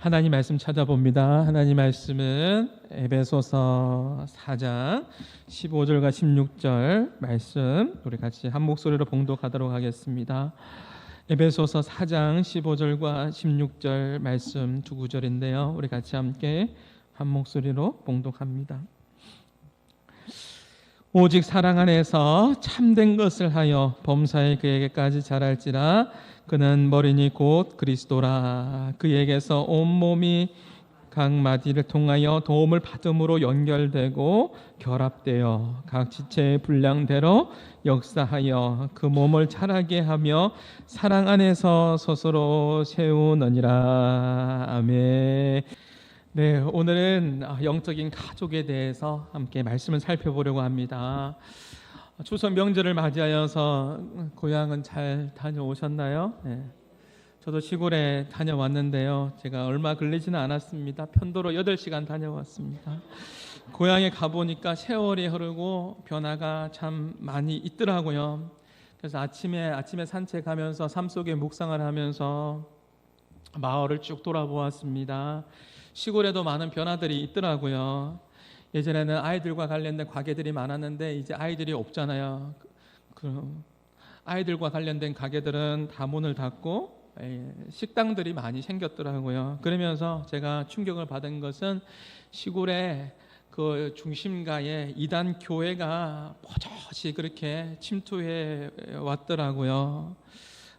하나님 말씀 찾아봅니다. 하나님 말씀은 에베소서 4장 15절과 16절 말씀 우리 같이 한 목소리로 봉독하도록 하겠습니다. 에베소서 4장 15절과 16절 말씀 두 구절인데요. 우리 같이 함께 한 목소리로 봉독합니다. 오직 사랑 안에서 참된 것을 하여 범사에 그에게까지 자랄지라. 그는 머리니 곧 그리스도라. 그에게서 온몸이 각 마디를 통하여 도움을 받음으로 연결되고 결합되어 각 지체의 분량대로 역사하여 그 몸을 자라게 하며 사랑 안에서 스스로 세우느니라. 아멘. 네, 오늘은 영적인 가족에 대해서 함께 말씀을 살펴보려고 합니다. 추석 명절을 맞이하여서 고향은 잘 다녀오셨나요? 네. 저도 시골에 다녀왔는데요. 제가 얼마 걸리지는 않았습니다. 편도로 8시간 다녀왔습니다. 고향에 가보니까 세월이 흐르고 변화가 참 많이 있더라고요. 그래서 아침에 산책하면서 삶 속에 묵상을 하면서 마을을 쭉 돌아보았습니다. 시골에도 많은 변화들이 있더라고요. 예전에는 아이들과 관련된 가게들이 많았는데 이제 아이들이 없잖아요. 아이들과 관련된 가게들은 다 문을 닫고 식당들이 많이 생겼더라고요. 그러면서 제가 충격을 받은 것은 시골의 그 중심가에 이단 교회가 버젓이 그렇게 침투해 왔더라고요.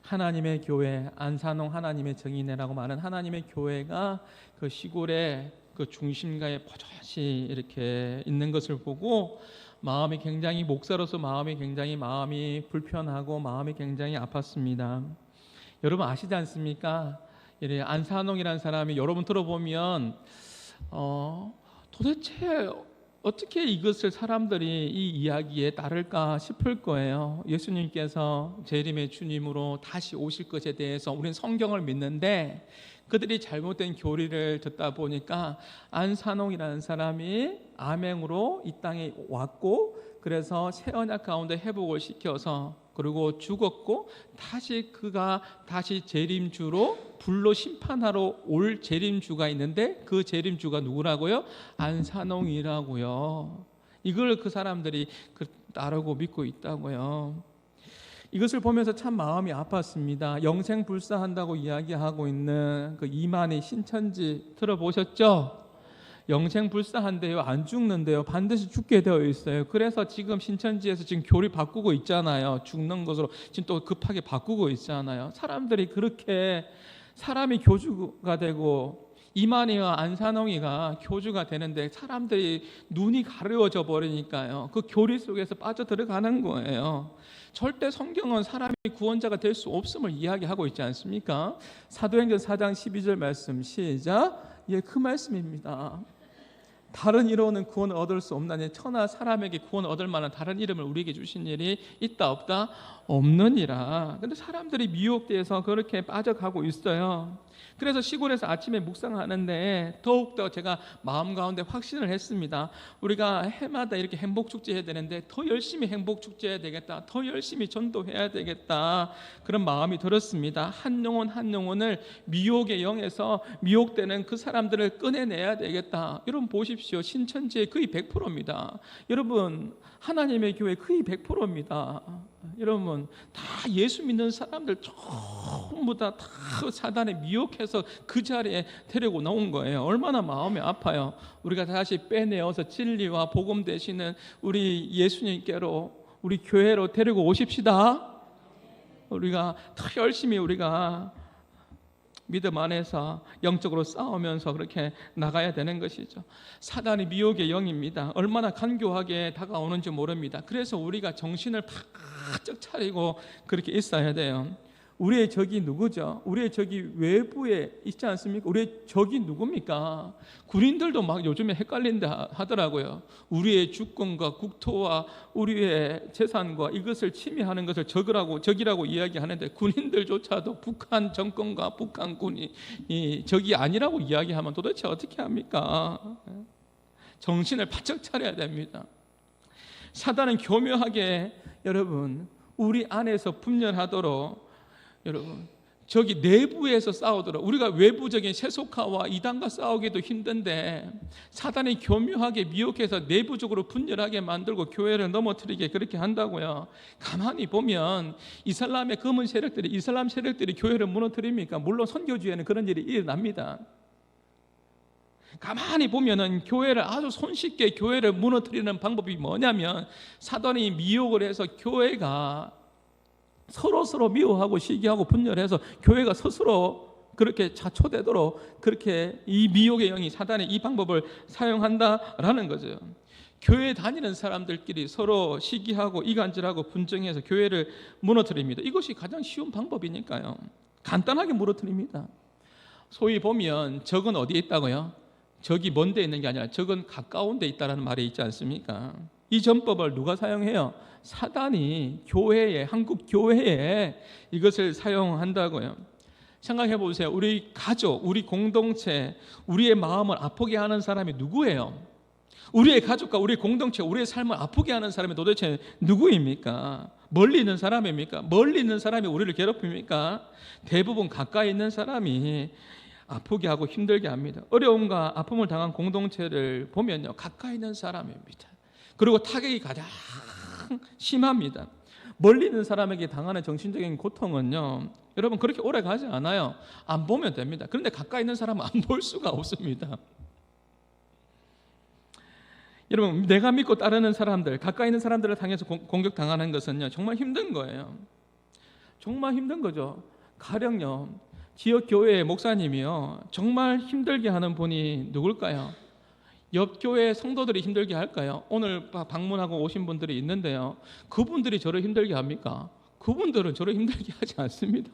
하나님의 교회, 안산홍 하나님의 정인회라고 말하는 하나님의 교회가 그 시골의 그 중심가에 버젓이 이렇게 있는 것을 보고 마음이 굉장히, 목사로서 마음이 불편하고 마음이 굉장히 아팠습니다. 여러분 아시지 않습니까? 안산홍이라는 사람이 여러분 들어보면 도대체 어떻게 이것을 사람들이 이 이야기에 따를까 싶을 거예요. 예수님께서 재림의 주님으로 다시 오실 것에 대해서 우리는 성경을 믿는데 그들이 잘못된 교리를 듣다 보니까 안산홍이라는 사람이 암행으로 이 땅에 왔고 그래서 새 언약 가운데 회복을 시켜서 그리고 죽었고 그가 다시 재림주로 불로 심판하러 올 재림주가 있는데 그 재림주가 누구라고요? 안산홍이라고요. 이걸 그 사람들이 따르고 믿고 있다고요. 이것을 보면서 참 마음이 아팠습니다. 영생불사한다고 이야기하고 있는 그 이만희 신천지 들어보셨죠? 영생불사한대요. 안 죽는데요. 반드시 죽게 되어 있어요. 그래서 지금 신천지에서 지금 교리 바꾸고 있잖아요. 죽는 것으로 지금 또 급하게 바꾸고 있잖아요. 사람들이 그렇게 사람이 교주가 되고 이만희와 안산홍이가 교주가 되는데 사람들이 눈이 가려워져 버리니까요. 그 교리 속에서 빠져들어가는 거예요. 절대 성경은 사람이 구원자가 될 수 없음을 이야기하고 있지 않습니까? 사도행전 4장 12절 말씀 시작. 예, 그 말씀입니다. 다른 이로는 구원을 얻을 수 없나니 천하 사람에게 구원을 얻을 만한 다른 이름을 우리에게 주신 일이 있다 없다? 없느니라. 근데 사람들이 미혹돼서 그렇게 빠져가고 있어요. 그래서 시골에서 아침에 묵상하는데 더욱더 제가 마음 가운데 확신을 했습니다. 우리가 해마다 이렇게 행복축제 해야 되는데 더 열심히 행복축제 해야 되겠다. 더 열심히 전도해야 되겠다. 그런 마음이 들었습니다. 한 영혼을 미혹의 영에서 미혹되는 그 사람들을 꺼내내야 되겠다. 여러분 보십시오. 신천지의 거의 100%입니다. 여러분 하나님의 교회 거의 100%입니다. 여러분 다 예수 믿는 사람들 전부 다 사단에 미혹해서 그 자리에 데리고 나온 거예요. 얼마나 마음이 아파요. 우리가 다시 빼내어서 진리와 복음 되시는 우리 예수님께로 우리 교회로 데리고 오십시다. 우리가 더 열심히 우리가 믿음 안에서 영적으로 싸우면서 그렇게 나가야 되는 것이죠. 사단이 미혹의 영입니다. 얼마나 간교하게 다가오는지 모릅니다. 그래서 우리가 정신을 바짝 차리고 그렇게 있어야 돼요. 우리의 적이 누구죠? 우리의 적이 외부에 있지 않습니까? 우리의 적이 누굽니까? 군인들도 막 요즘에 헷갈린다 하더라고요. 우리의 주권과 국토와 우리의 재산과 이것을 침해하는 것을 적이라고 이야기하는데 군인들조차도 북한 정권과 북한군이 적이 아니라고 이야기하면 도대체 어떻게 합니까? 정신을 바짝 차려야 됩니다. 사단은 교묘하게 여러분 우리 안에서 분열하도록 여러분 저기 내부에서 싸우더라고. 우리가 외부적인 세속화와 이단과 싸우기도 힘든데 사단이 교묘하게 미혹해서 내부적으로 분열하게 만들고 교회를 넘어뜨리게 그렇게 한다고요. 가만히 보면 이슬람의 검은 세력들이, 이슬람 세력들이 교회를 무너뜨립니까? 물론 선교주에는 그런 일이 일어납니다. 가만히 보면은 교회를 아주 손쉽게 교회를 무너뜨리는 방법이 뭐냐면 사단이 미혹을 해서 교회가 서로 미워하고 시기하고 분열해서 교회가 스스로 그렇게 자초되도록 그렇게 이 미혹의 영이, 사단의 이 방법을 사용한다라는 거죠. 교회 다니는 사람들끼리 서로 시기하고 이간질하고 분쟁해서 교회를 무너뜨립니다. 이것이 가장 쉬운 방법이니까요. 간단하게 무너뜨립니다. 소위 보면 적은 어디에 있다고요? 적이 먼 데 있는 게 아니라 적은 가까운 데 있다라는 말이 있지 않습니까? 이 전법을 누가 사용해요? 사단이 교회에, 한국 교회에 이것을 사용한다고요. 생각해 보세요. 우리 가족, 우리 공동체, 우리의 마음을 아프게 하는 사람이 누구예요? 우리의 가족과 우리 공동체, 우리의 삶을 아프게 하는 사람이 도대체 누구입니까? 멀리 있는 사람입니까? 멀리 있는 사람이 우리를 괴롭힙니까? 대부분 가까이 있는 사람이 아프게 하고 힘들게 합니다. 어려움과 아픔을 당한 공동체를 보면요, 가까이 있는 사람입니다. 그리고 타격이 가장 심합니다. 멀리 있는 사람에게 당하는 정신적인 고통은요, 여러분 그렇게 오래 가지 않아요. 안 보면 됩니다. 그런데 가까이 있는 사람은 안 볼 수가 없습니다. 여러분, 내가 믿고 따르는 사람들, 가까이 있는 사람들을 향해서 공격당하는 것은요, 정말 힘든 거예요. 정말 힘든 거죠. 가령요, 지역 교회의 목사님이요, 정말 힘들게 하는 분이 누굴까요? 옆 교회 성도들이 힘들게 할까요? 오늘 방문하고 오신 분들이 있는데요, 그분들이 저를 힘들게 합니까? 그분들은 저를 힘들게 하지 않습니다.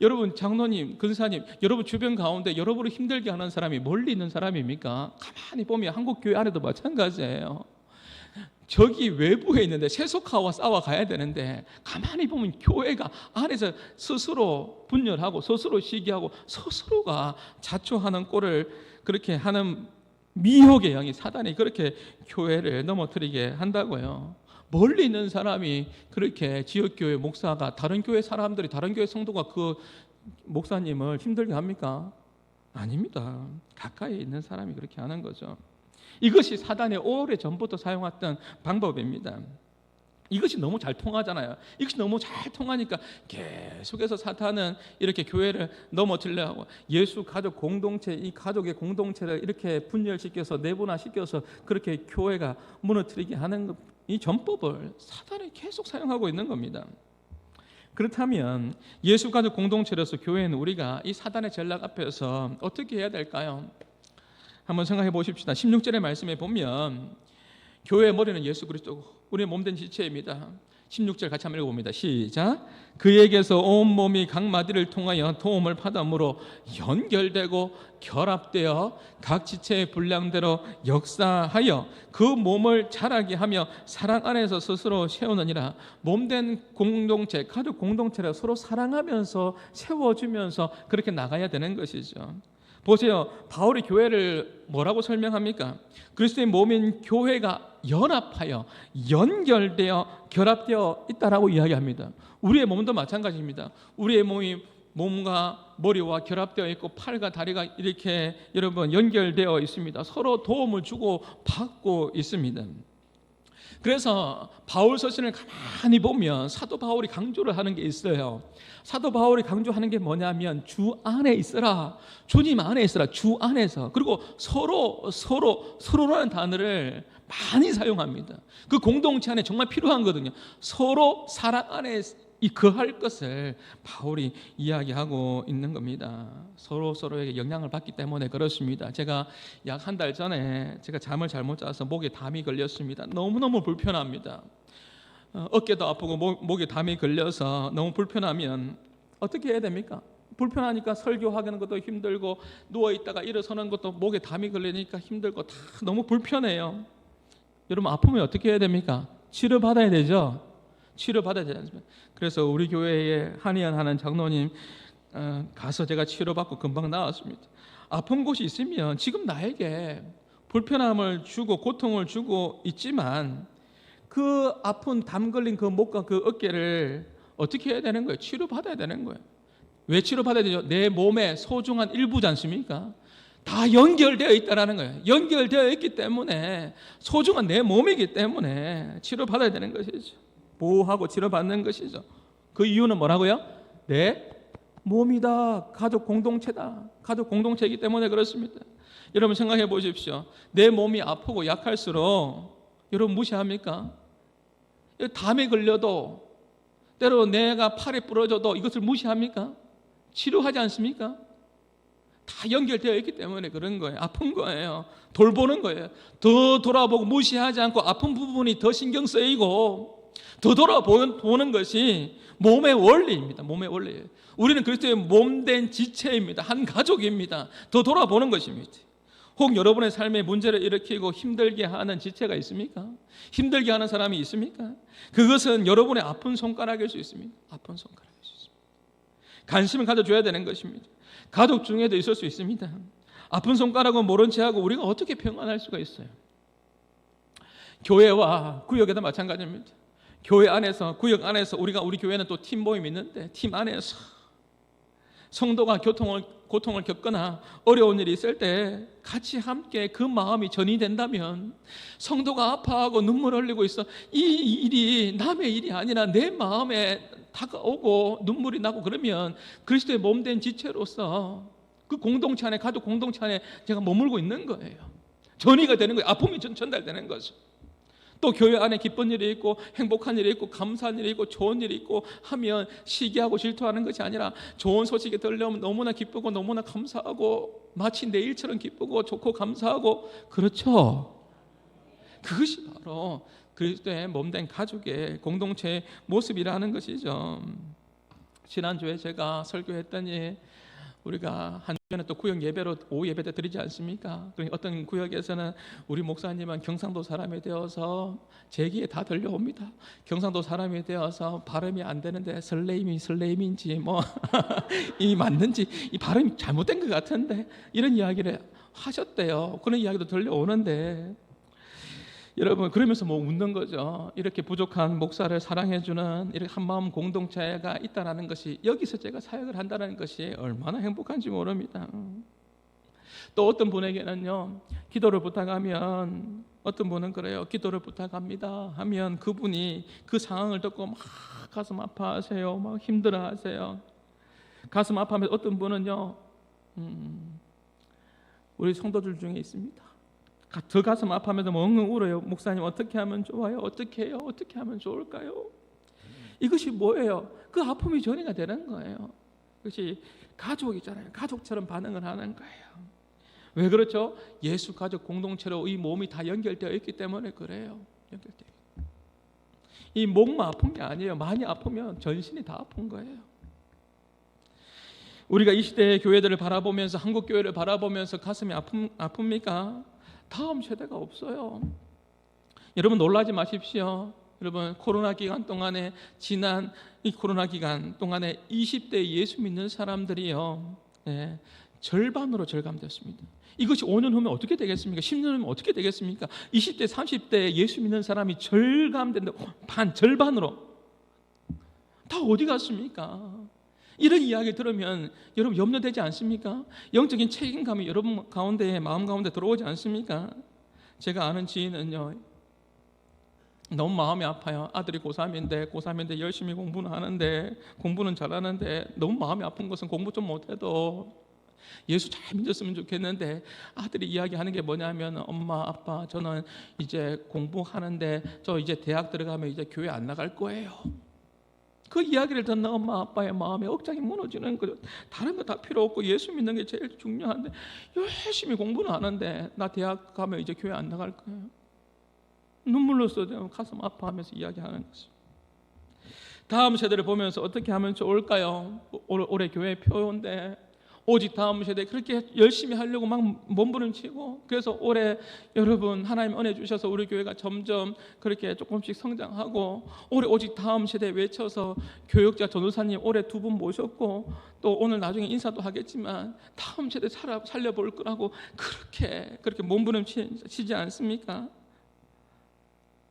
여러분, 장로님, 근사님, 여러분 주변 가운데 여러분을 힘들게 하는 사람이 멀리 있는 사람입니까? 가만히 보면 한국 교회 안에도 마찬가지예요. 저기 외부에 있는데 세속화와 싸워가야 되는데 가만히 보면 교회가 안에서 스스로 분열하고 스스로 시기하고 스스로가 자초하는 꼴을 그렇게 하는 미혹의 영이, 사단이 그렇게 교회를 넘어뜨리게 한다고요. 멀리 있는 사람이 그렇게 지역교회 목사가, 다른 교회 사람들이, 다른 교회 성도가 그 목사님을 힘들게 합니까? 아닙니다. 가까이 있는 사람이 그렇게 하는 거죠. 이것이 사단이 오래전부터 사용했던 방법입니다. 이것이 너무 잘 통하잖아요. 이것이 너무 잘 통하니까 계속해서 사탄은 이렇게 교회를 넘어뜨리려 하고, 예수 가족 공동체, 이 가족의 공동체를 이렇게 분열시켜서 내분화시켜서 그렇게 교회가 무너뜨리게 하는 이 전법을 사단이 계속 사용하고 있는 겁니다. 그렇다면 예수 가족 공동체로서 교회는 우리가 이 사단의 전략 앞에서 어떻게 해야 될까요? 한번 생각해 보십시다. 16절의 말씀에 보면 교회의 머리는 예수 그리스도고 우리의 몸된 지체입니다. 16절 같이 한번 읽어봅니다. 시작. 그에게서 온 몸이 각 마디를 통하여 도움을 받음으로 연결되고 결합되어 각 지체의 분량대로 역사하여 그 몸을 자라게 하며 사랑 안에서 스스로 세우느니라. 몸된 공동체, 가족 공동체를 서로 사랑하면서 세워주면서 그렇게 나가야 되는 것이죠. 보세요. 바울이 교회를 뭐라고 설명합니까? 그리스도의 몸인 교회가 연합하여 연결되어 결합되어 있다라고 이야기합니다. 우리의 몸도 마찬가지입니다. 우리의 몸이 몸과 머리와 결합되어 있고 팔과 다리가 이렇게 여러분 연결되어 있습니다. 서로 도움을 주고 받고 있습니다. 그래서 바울 서신을 가만히 보면 사도 바울이 강조를 하는 게 있어요. 사도 바울이 강조하는 게 뭐냐면 주 안에 있으라, 주님 안에 있으라, 주 안에서. 그리고 서로라는 단어를 많이 사용합니다. 그 공동체 안에 정말 필요하거든요. 서로 사랑 안에 거할 것을 바울이 이야기하고 있는 겁니다. 서로에게 영향을 받기 때문에 그렇습니다. 제가 약 한 달 전에 제가 잠을 잘못 자서 목에 담이 걸렸습니다. 너무너무 불편합니다. 어깨도 아프고 목에 담이 걸려서 너무 불편하면 어떻게 해야 됩니까? 불편하니까 설교하는 것도 힘들고 누워있다가 일어서는 것도 목에 담이 걸리니까 힘들고 다 너무 불편해요. 여러분, 아프면 어떻게 해야 됩니까? 치료받아야 되죠. 치료받아야 되지 않습니까? 그래서 우리 교회에 한의원 하는 장로님 가서 제가 치료받고 금방 나왔습니다. 아픈 곳이 있으면 지금 나에게 불편함을 주고 고통을 주고 있지만 그 아픈 담 걸린 그 목과 그 어깨를 어떻게 해야 되는 거예요? 치료받아야 되는 거예요. 왜 치료받아야 되죠? 내 몸의 소중한 일부지 않습니까? 다 연결되어 있다는 거예요. 연결되어 있기 때문에 소중한 내 몸이기 때문에 치료받아야 되는 것이죠. 보호하고 치료받는 것이죠. 그 이유는 뭐라고요? 내 몸이다. 가족 공동체다. 가족 공동체이기 때문에 그렇습니다. 여러분 생각해 보십시오. 내 몸이 아프고 약할수록 여러분 무시합니까? 담에 걸려도 때로 내가 팔이 부러져도 이것을 무시합니까? 치료하지 않습니까? 다 연결되어 있기 때문에 그런 거예요. 아픈 거예요. 돌보는 거예요. 더 돌아보고 무시하지 않고 아픈 부분이 더 신경 쓰이고 더 돌아보는 것이 몸의 원리입니다. 몸의 원리예요. 우리는 그리스도의 몸된 지체입니다. 한 가족입니다. 더 돌아보는 것입니다. 혹 여러분의 삶에 문제를 일으키고 힘들게 하는 지체가 있습니까? 힘들게 하는 사람이 있습니까? 그것은 여러분의 아픈 손가락일 수 있습니다. 아픈 손가락일 수 있습니다. 관심을 가져줘야 되는 것입니다. 가족 중에도 있을 수 있습니다. 아픈 손가락은 모른 채 하고 우리가 어떻게 평안할 수가 있어요? 교회와 구역에도 마찬가지입니다. 교회 안에서, 구역 안에서 우리 교회는 또 팀 모임이 있는데 팀 안에서 성도가 고통을 겪거나 어려운 일이 있을 때 같이 함께 그 마음이 전이된다면 성도가 아파하고 눈물 흘리고 있어 이 일이 남의 일이 아니라 내 마음에 다가오고 눈물이 나고 그러면 그리스도의 몸된 지체로서 그 공동체 안에 가족 공동체 안에 제가 머물고 있는 거예요. 전이가 되는 거예요. 아픔이 전달되는 거죠. 또 교회 안에 기쁜 일이 있고 행복한 일이 있고 감사한 일이 있고 좋은 일이 있고 하면 시기하고 질투하는 것이 아니라 좋은 소식이 들려오면 너무나 기쁘고 너무나 감사하고 마치 내일처럼 기쁘고 좋고 감사하고 그렇죠. 그것이 바로 그리스도의 몸된 가족의 공동체의 모습이라는 것이죠. 지난주에 제가 설교했더니 우리가 한 주에는 또 구역 예배로 오후 예배 때 드리지 않습니까? 그러니까 어떤 구역에서는 우리 목사님은 경상도 사람이 되어서 제 귀에 다 들려옵니다. 경상도 사람이 되어서 발음이 안 되는데 설레임인지 뭐 이 맞는지 이 발음이 잘못된 것 같은데 이런 이야기를 하셨대요. 그런 이야기도 들려오는데 여러분 그러면서 뭐 웃는 거죠. 이렇게 부족한 목사를 사랑해주는 이렇게 한마음 공동체가 있다는 것이 여기서 제가 사역을 한다는 것이 얼마나 행복한지 모릅니다. 또 어떤 분에게는요 기도를 부탁하면 어떤 분은 그래요. 기도를 부탁합니다 하면 그분이 그 상황을 듣고 막 가슴 아파하세요. 막 힘들어하세요. 가슴 아파하면서 어떤 분은요 우리 성도들 중에 있습니다. 더 가슴 아파하면서 엉엉 울어요. 목사님 어떻게 하면 좋아요? 어떻게 해요? 어떻게 하면 좋을까요? 이것이 뭐예요? 그 아픔이 전이가 되는 거예요. 그것이 가족이잖아요. 가족처럼 반응을 하는 거예요. 왜 그렇죠? 예수 가족 공동체로 이 몸이 다 연결되어 있기 때문에 그래요. 연결되어. 이 몸만 아픈 게 아니에요. 많이 아프면 전신이 다 아픈 거예요. 우리가 이 시대의 교회들을 바라보면서 한국 교회를 바라보면서 가슴이 아픕니까? 다음 세대가 없어요. 여러분 놀라지 마십시오. 여러분 코로나 기간 동안에 지난 이 코로나 기간 동안에 20대 예수 믿는 사람들이요 절반으로 절감됐습니다. 이것이 5년 후면 어떻게 되겠습니까? 10년 후면 어떻게 되겠습니까? 20대 30대 예수 믿는 사람이 절감된다. 절반으로 다 어디 갔습니까? 이런 이야기 들으면 여러분 염려되지 않습니까? 영적인 책임감이 여러분 가운데 마음 가운데 들어오지 않습니까? 제가 아는 지인은요 너무 마음이 아파요. 아들이 고3인데 열심히 공부는 하는데 공부는 잘하는데 너무 마음이 아픈 것은 공부 좀 못해도 예수 잘 믿었으면 좋겠는데 아들이 이야기하는 게 뭐냐면 엄마 아빠 저는 이제 공부하는데 저 이제 대학 들어가면 이제 교회 안 나갈 거예요. 그 이야기를 듣는 엄마 아빠의 마음에 억장이 무너지는 거죠. 다른 거 다 필요 없고 예수 믿는 게 제일 중요한데 열심히 공부는 하는데 나 대학 가면 이제 교회 안 나갈 거예요. 눈물로 써도 가슴 아파하면서 이야기하는 거죠. 다음 세대를 보면서 어떻게 하면 좋을까요? 올해 교회 표인데 오직 다음 세대 그렇게 열심히 하려고 막 몸부림치고 그래서 올해 여러분 하나님 은혜 주셔서 우리 교회가 점점 그렇게 조금씩 성장하고 올해 오직 다음 세대 외쳐서 교역자 전도사님 올해 2분 모셨고 또 오늘 나중에 인사도 하겠지만 다음 세대 살려볼 거라고 그렇게 몸부림치지 않습니까?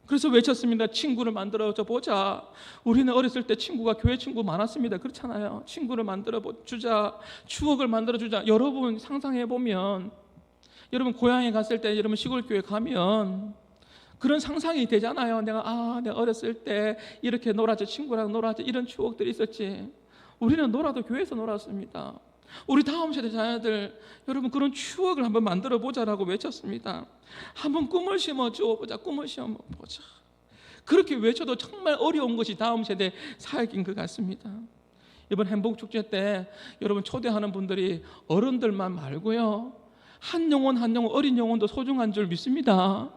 그래서 외쳤습니다. 친구를 만들어 보자. 우리는 어렸을 때 친구가 교회 친구 많았습니다. 그렇잖아요. 친구를 만들어 주자. 추억을 만들어 주자. 여러분 상상해 보면, 여러분 고향에 갔을 때, 여러분 시골 교회 가면 그런 상상이 되잖아요. 내가 어렸을 때 이렇게 놀았지, 친구랑 놀았지, 이런 추억들이 있었지. 우리는 놀아도 교회에서 놀았습니다. 우리 다음 세대 자녀들, 여러분 그런 추억을 한번 만들어 보자라고 외쳤습니다. 한번 꿈을 심어 주어보자. 꿈을 심어 보자. 그렇게 외쳐도 정말 어려운 것이 다음 세대 사역인 것 같습니다. 이번 행복축제 때 여러분 초대하는 분들이 어른들만 말고요, 한 영혼 한 영혼, 어린 영혼도 소중한 줄 믿습니다.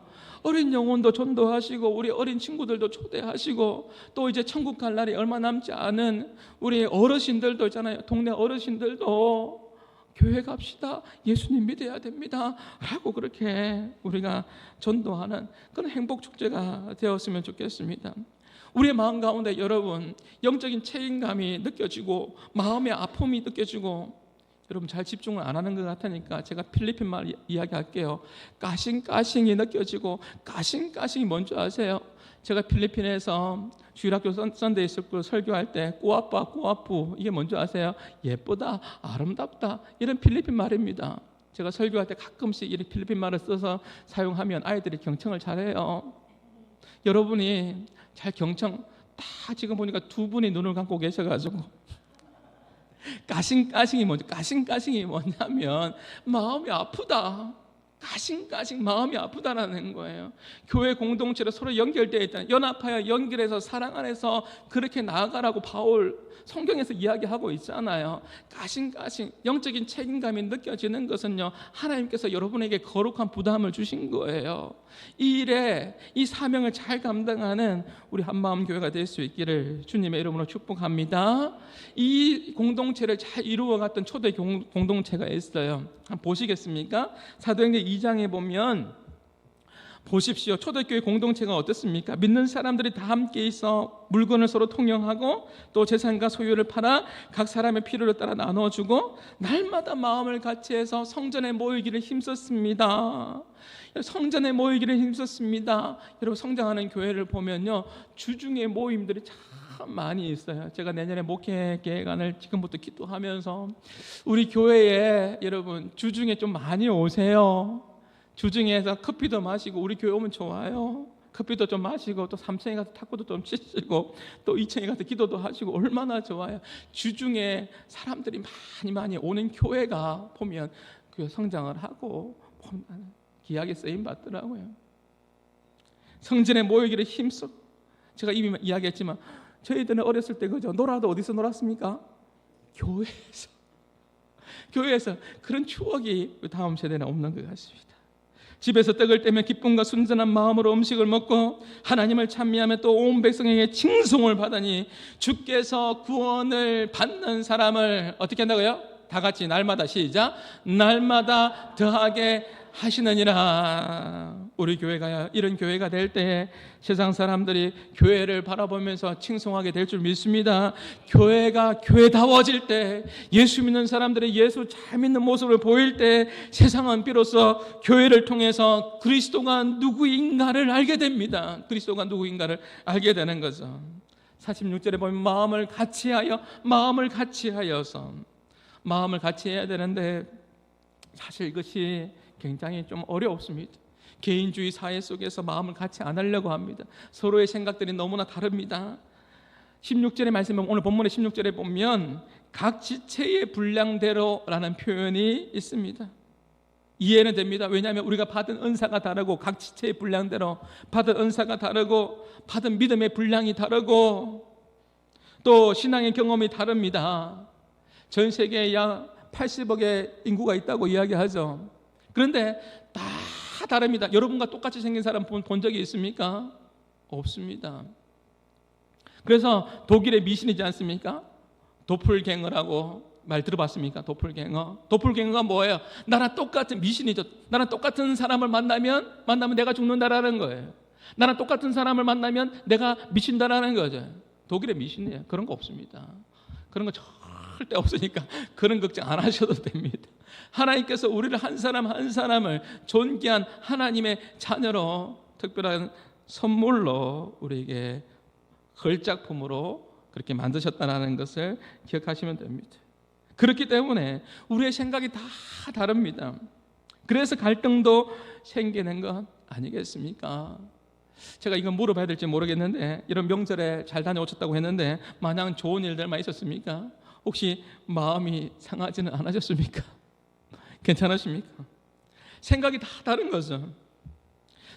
어린 영혼도 전도하시고, 우리 어린 친구들도 초대하시고, 또 이제 천국 갈 날이 얼마 남지 않은 우리 어르신들도 있잖아요. 동네 어르신들도 교회 갑시다, 예수님 믿어야 됩니다 라고 그렇게 우리가 전도하는 그런 행복축제가 되었으면 좋겠습니다. 우리의 마음 가운데 여러분 영적인 책임감이 느껴지고 마음의 아픔이 느껴지고, 여러분 잘 집중을 안 하는 것 같으니까 제가 필리핀 말 이야기할게요. 까싱까싱이 느껴지고, 까싱까싱이 뭔지 아세요? 제가 필리핀에서 주일학교 썬데이 스쿨 설교할 때 꾸아빠, 꾸아푸, 이게 뭔지 아세요? 예쁘다, 아름답다, 이런 필리핀 말입니다. 제가 설교할 때 가끔씩 이렇게 필리핀 말을 써서 사용하면 아이들이 경청을 잘해요. 여러분이 잘 경청, 다 지금 보니까 두 분이 눈을 감고 계셔가지고, 까싱까싱이 뭐죠? 까싱까싱이 뭐냐면 마음이 아프다. 까싱까싱 마음이 아프다라는 거예요. 교회 공동체로 서로 연결되어 있다. 연합하여 연결해서 사랑 안에서 그렇게 나아가라고 바울 성경에서 이야기하고 있잖아요. 까싱까싱 영적인 책임감이 느껴지는 것은요, 하나님께서 여러분에게 거룩한 부담을 주신 거예요. 이 일에, 이 사명을 잘 감당하는 우리 한마음 교회가 될 수 있기를 주님의 이름으로 축복합니다. 이 공동체를 잘 이루어갔던 초대 공동체가 있어요. 한번 보시겠습니까? 사도행전 2장에 보면 보십시오. 초대교회 공동체가 어떻습니까? 믿는 사람들이 다 함께 있어 물건을 서로 통용하고, 또 재산과 소유를 팔아 각 사람의 필요를 따라 나눠주고, 날마다 마음을 같이해서 성전에 모이기를 힘썼습니다. 성전에 모이기를 힘썼습니다. 여러분 성장하는 교회를 보면요, 주중에 모임들이 참 많이 있어요. 제가 내년에 목회 계획안을 지금부터 기도하면서 우리 교회에 여러분 주중에 좀 많이 오세요. 주중에서 커피도 마시고, 우리 교회 오면 좋아요. 커피도 좀 마시고, 또 3층에 가서 탁구도 좀 치시고, 또 2층에 가서 기도도 하시고, 얼마나 좋아요. 주중에 사람들이 많이 오는 교회가 보면 그 성장을 하고 귀하게 쓰임 받더라고요. 성전에 모이기를 힘써. 제가 이미 이야기했지만 저희들은 어렸을 때 그죠, 놀아도 어디서 놀았습니까? 교회에서 그런 추억이 다음 세대는 없는 것 같습니다. 집에서 떡을 떼며 기쁨과 순전한 마음으로 음식을 먹고 하나님을 찬미하며 또 온 백성에게 칭송을 받으니, 주께서 구원을 받는 사람을 어떻게 한다고요? 다 같이 날마다 시작, 날마다 더하게 하시느니라. 우리 교회가 이런 교회가 될 때 세상 사람들이 교회를 바라보면서 칭송하게 될 줄 믿습니다. 교회가 교회다워질 때, 예수 믿는 사람들이 예수 잘 믿는 모습을 보일 때, 세상은 비로소 교회를 통해서 그리스도가 누구인가를 알게 됩니다. 그리스도가 누구인가를 알게 되는 거죠. 46절에 보면 마음을 같이 해야 되는데, 사실 이것이 굉장히 좀 어렵습니다. 개인주의 사회 속에서 마음을 같이 안 하려고 합니다. 서로의 생각들이 너무나 다릅니다. 16절의 말씀에, 오늘 본문의 16절에 보면 각 지체의 분량대로라는 표현이 있습니다. 이해는 됩니다. 왜냐하면 우리가 받은 은사가 다르고, 각 지체의 분량대로 받은 은사가 다르고, 받은 믿음의 분량이 다르고, 또 신앙의 경험이 다릅니다. 전 세계에 약 80억의 인구가 있다고 이야기하죠. 그런데 다 다릅니다. 여러분과 똑같이 생긴 사람 본 적이 있습니까? 없습니다. 그래서 독일의 미신이지 않습니까? 도플갱어라고 말 들어봤습니까? 도플갱어가 뭐예요? 나랑 똑같은 미신이죠. 나랑 똑같은 사람을 만나면 내가 죽는다라는 거예요. 나랑 똑같은 사람을 만나면 내가 미친다라는 거죠. 독일의 미신이에요. 그런 거 없습니다. 그런 거 절대 없으니까 그런 걱정 안 하셔도 됩니다. 하나님께서 우리를 한 사람 한 사람을 존귀한 하나님의 자녀로 특별한 선물로 우리에게 걸작품으로 그렇게 만드셨다는 것을 기억하시면 됩니다. 그렇기 때문에 우리의 생각이 다 다릅니다. 그래서 갈등도 생기는 것 아니겠습니까? 제가 이건 물어봐야 될지 모르겠는데, 이런 명절에 잘 다녀오셨다고 했는데 마냥 좋은 일들만 있었습니까? 혹시 마음이 상하지는 않으셨습니까? 괜찮으십니까? 생각이 다 다른 거죠.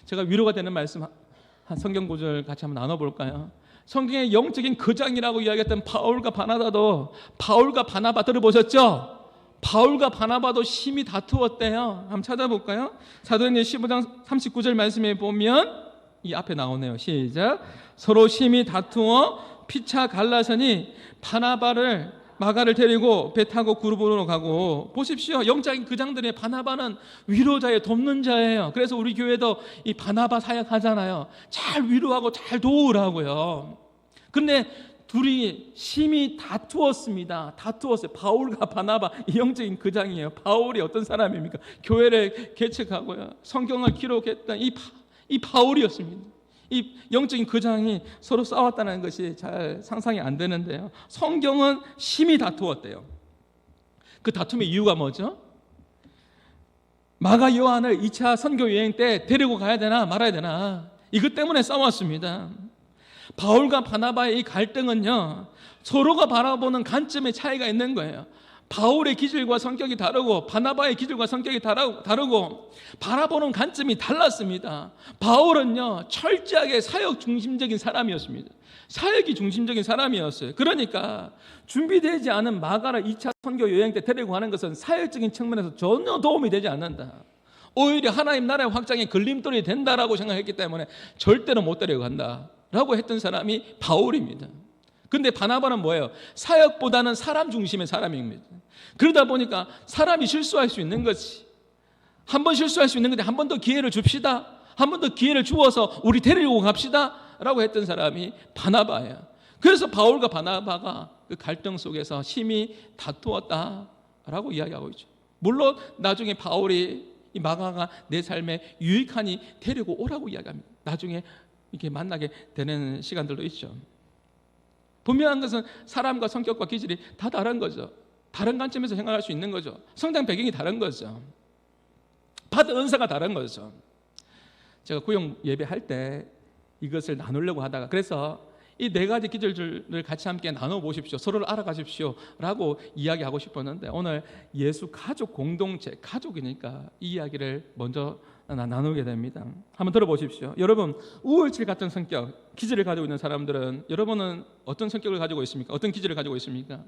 제가 위로가 되는 말씀 한 성경 구절 같이 한번 나눠볼까요? 성경의 영적인 거장이라고 이야기했던 바울과 바나바도, 바울과 바나바 들어보셨죠? 바울과 바나바도 심히 다투었대요. 한번 찾아볼까요? 사도행전 15장 39절 말씀에 보면 이 앞에 나오네요. 시작. 서로 심히 다투어 피차 갈라서니 바나바를 마가를 데리고 배 타고 그룹으로 가고. 보십시오. 영적인 거장들의 바나바는 위로자예요. 돕는 자예요. 그래서 우리 교회도 이 바나바 사역 하잖아요. 잘 위로하고 잘 도우라고요. 근데 둘이 심히 다투었습니다. 다투었어요. 바울과 바나바, 이 영적인 거장이에요. 바울이 어떤 사람입니까? 교회를 개척하고요, 성경을 기록했던 이 바울이었습니다. 이 영적인 거장이 서로 싸웠다는 것이 잘 상상이 안 되는데요, 성경은 심히 다투었대요. 그 다툼의 이유가 뭐죠? 마가 요한을 2차 선교 여행 때 데리고 가야 되나 말아야 되나, 이것 때문에 싸웠습니다. 바울과 바나바의 이 갈등은요, 서로가 바라보는 관점의 차이가 있는 거예요. 바울의 기질과 성격이 다르고 바나바의 기질과 성격이 다르고 바라보는 관점이 달랐습니다. 바울은요, 철저하게 사역 중심적인 사람이었습니다. 사역이 중심적인 사람이었어요. 그러니까 준비되지 않은 마가를 2차 선교 여행 때 데리고 가는 것은 사역적인 측면에서 전혀 도움이 되지 않는다, 오히려 하나님 나라의 확장에 걸림돌이 된다라고 생각했기 때문에 절대로 못 데려간다 라고 했던 사람이 바울입니다. 근데 바나바는 뭐예요? 사역보다는 사람 중심의 사람입니다. 그러다 보니까 사람이 실수할 수 있는 거지. 한 번 실수할 수 있는 건데 한 번 더 기회를 줍시다, 한 번 더 기회를 주어서 우리 데리고 갑시다 라고 했던 사람이 바나바예요. 그래서 바울과 바나바가 그 갈등 속에서 심히 다투었다라고 이야기하고 있죠. 물론 나중에 바울이 이 마가가 내 삶에 유익하니 데리고 오라고 이야기합니다. 나중에 이렇게 만나게 되는 시간들도 있죠. 분명한 것은 사람과 성격과 기질이 다 다른 거죠. 다른 관점에서 생각할 수 있는 거죠. 성장 배경이 다른 거죠. 받은 은사가 다른 거죠. 제가 구역 예배할 때 이것을 나누려고 하다가, 그래서 이 네 가지 기질들을 같이 함께 나눠보십시오, 서로를 알아가십시오 라고 이야기하고 싶었는데, 오늘 예수 가족 공동체, 가족이니까 이 이야기를 먼저 나누게 됩니다. 한번 들어보십시오. 여러분, 우울증 같은 성격, 기질을 가지고 있는 사람들은, 여러분은 어떤 성격을 가지고 있습니까? 어떤 기질을 가지고 있습니까?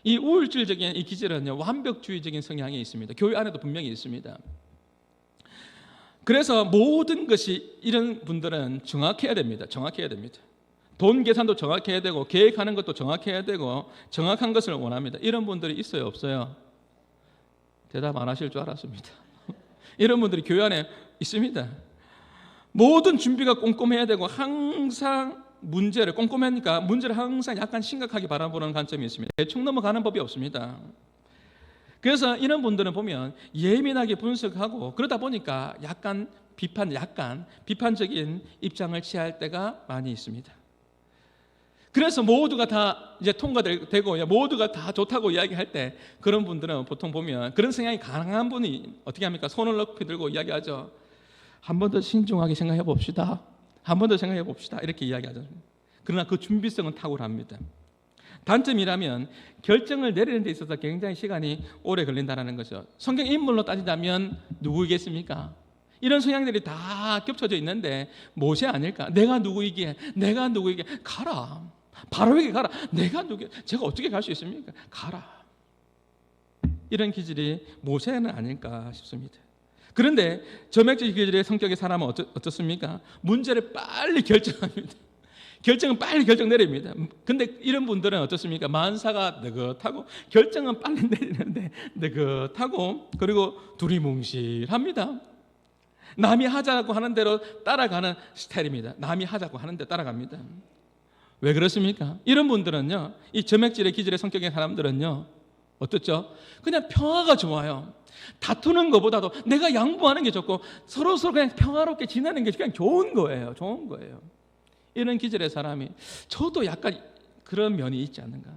이 우울증적인 이 기질은요, 완벽주의적인 성향이 있습니다. 교회 안에도 분명히 있습니다. 그래서 모든 것이, 이런 분들은 정확해야 됩니다. 정확해야 됩니다. 돈 계산도 정확해야 되고 계획하는 것도 정확해야 되고 정확한 것을 원합니다. 이런 분들이 있어요, 없어요? 대답 안 하실 줄 알았습니다. 이런 분들이 교회 안에 있습니다. 모든 준비가 꼼꼼해야 되고 항상 문제를, 꼼꼼하니까 문제를 항상 약간 심각하게 바라보는 관점이 있습니다. 대충 넘어가는 법이 없습니다. 그래서 이런 분들은 보면 예민하게 분석하고, 그러다 보니까 약간 비판적인 입장을 취할 때가 많이 있습니다. 그래서 모두가 다 이제 통과되고 모두가 다 좋다고 이야기할 때, 그런 분들은 보통 보면, 그런 성향이 강한 분이 어떻게 합니까? 손을 높이 들고 이야기하죠. 한 번 더 신중하게 생각해 봅시다, 한 번 더 생각해 봅시다, 이렇게 이야기하죠. 그러나 그 준비성은 탁월합니다. 단점이라면 결정을 내리는 데 있어서 굉장히 시간이 오래 걸린다는 거죠. 성경 인물로 따지자면 누구이겠습니까? 이런 성향들이 다 겹쳐져 있는데 모세 아닐까? 내가 누구이기에 가라, 바로에게 가라. 내가 누구? 제가 어떻게 갈 수 있습니까? 가라. 이런 기질이 모세는 아닐까 싶습니다. 그런데 점액적 기질의 성격의 사람은 어떻습니까? 문제를 빨리 결정합니다. 결정은 빨리 결정 내립니다. 근데 이런 분들은 어떻습니까? 만사가 느긋하고 결정은 빨리 내리는데 느긋하고, 그리고 두리뭉실합니다. 남이 하자고 하는 대로 따라가는 스타일입니다. 남이 하자고 하는 데 따라갑니다. 왜 그렇습니까? 이런 분들은요, 이 점액질의 기질의 성격의 사람들은요, 어떻죠? 그냥 평화가 좋아요. 다투는 것보다도 내가 양보하는 게 좋고 서로 그냥 평화롭게 지내는 게 그냥 좋은 거예요. 좋은 거예요. 이런 기질의 사람이 저도 약간 그런 면이 있지 않는가.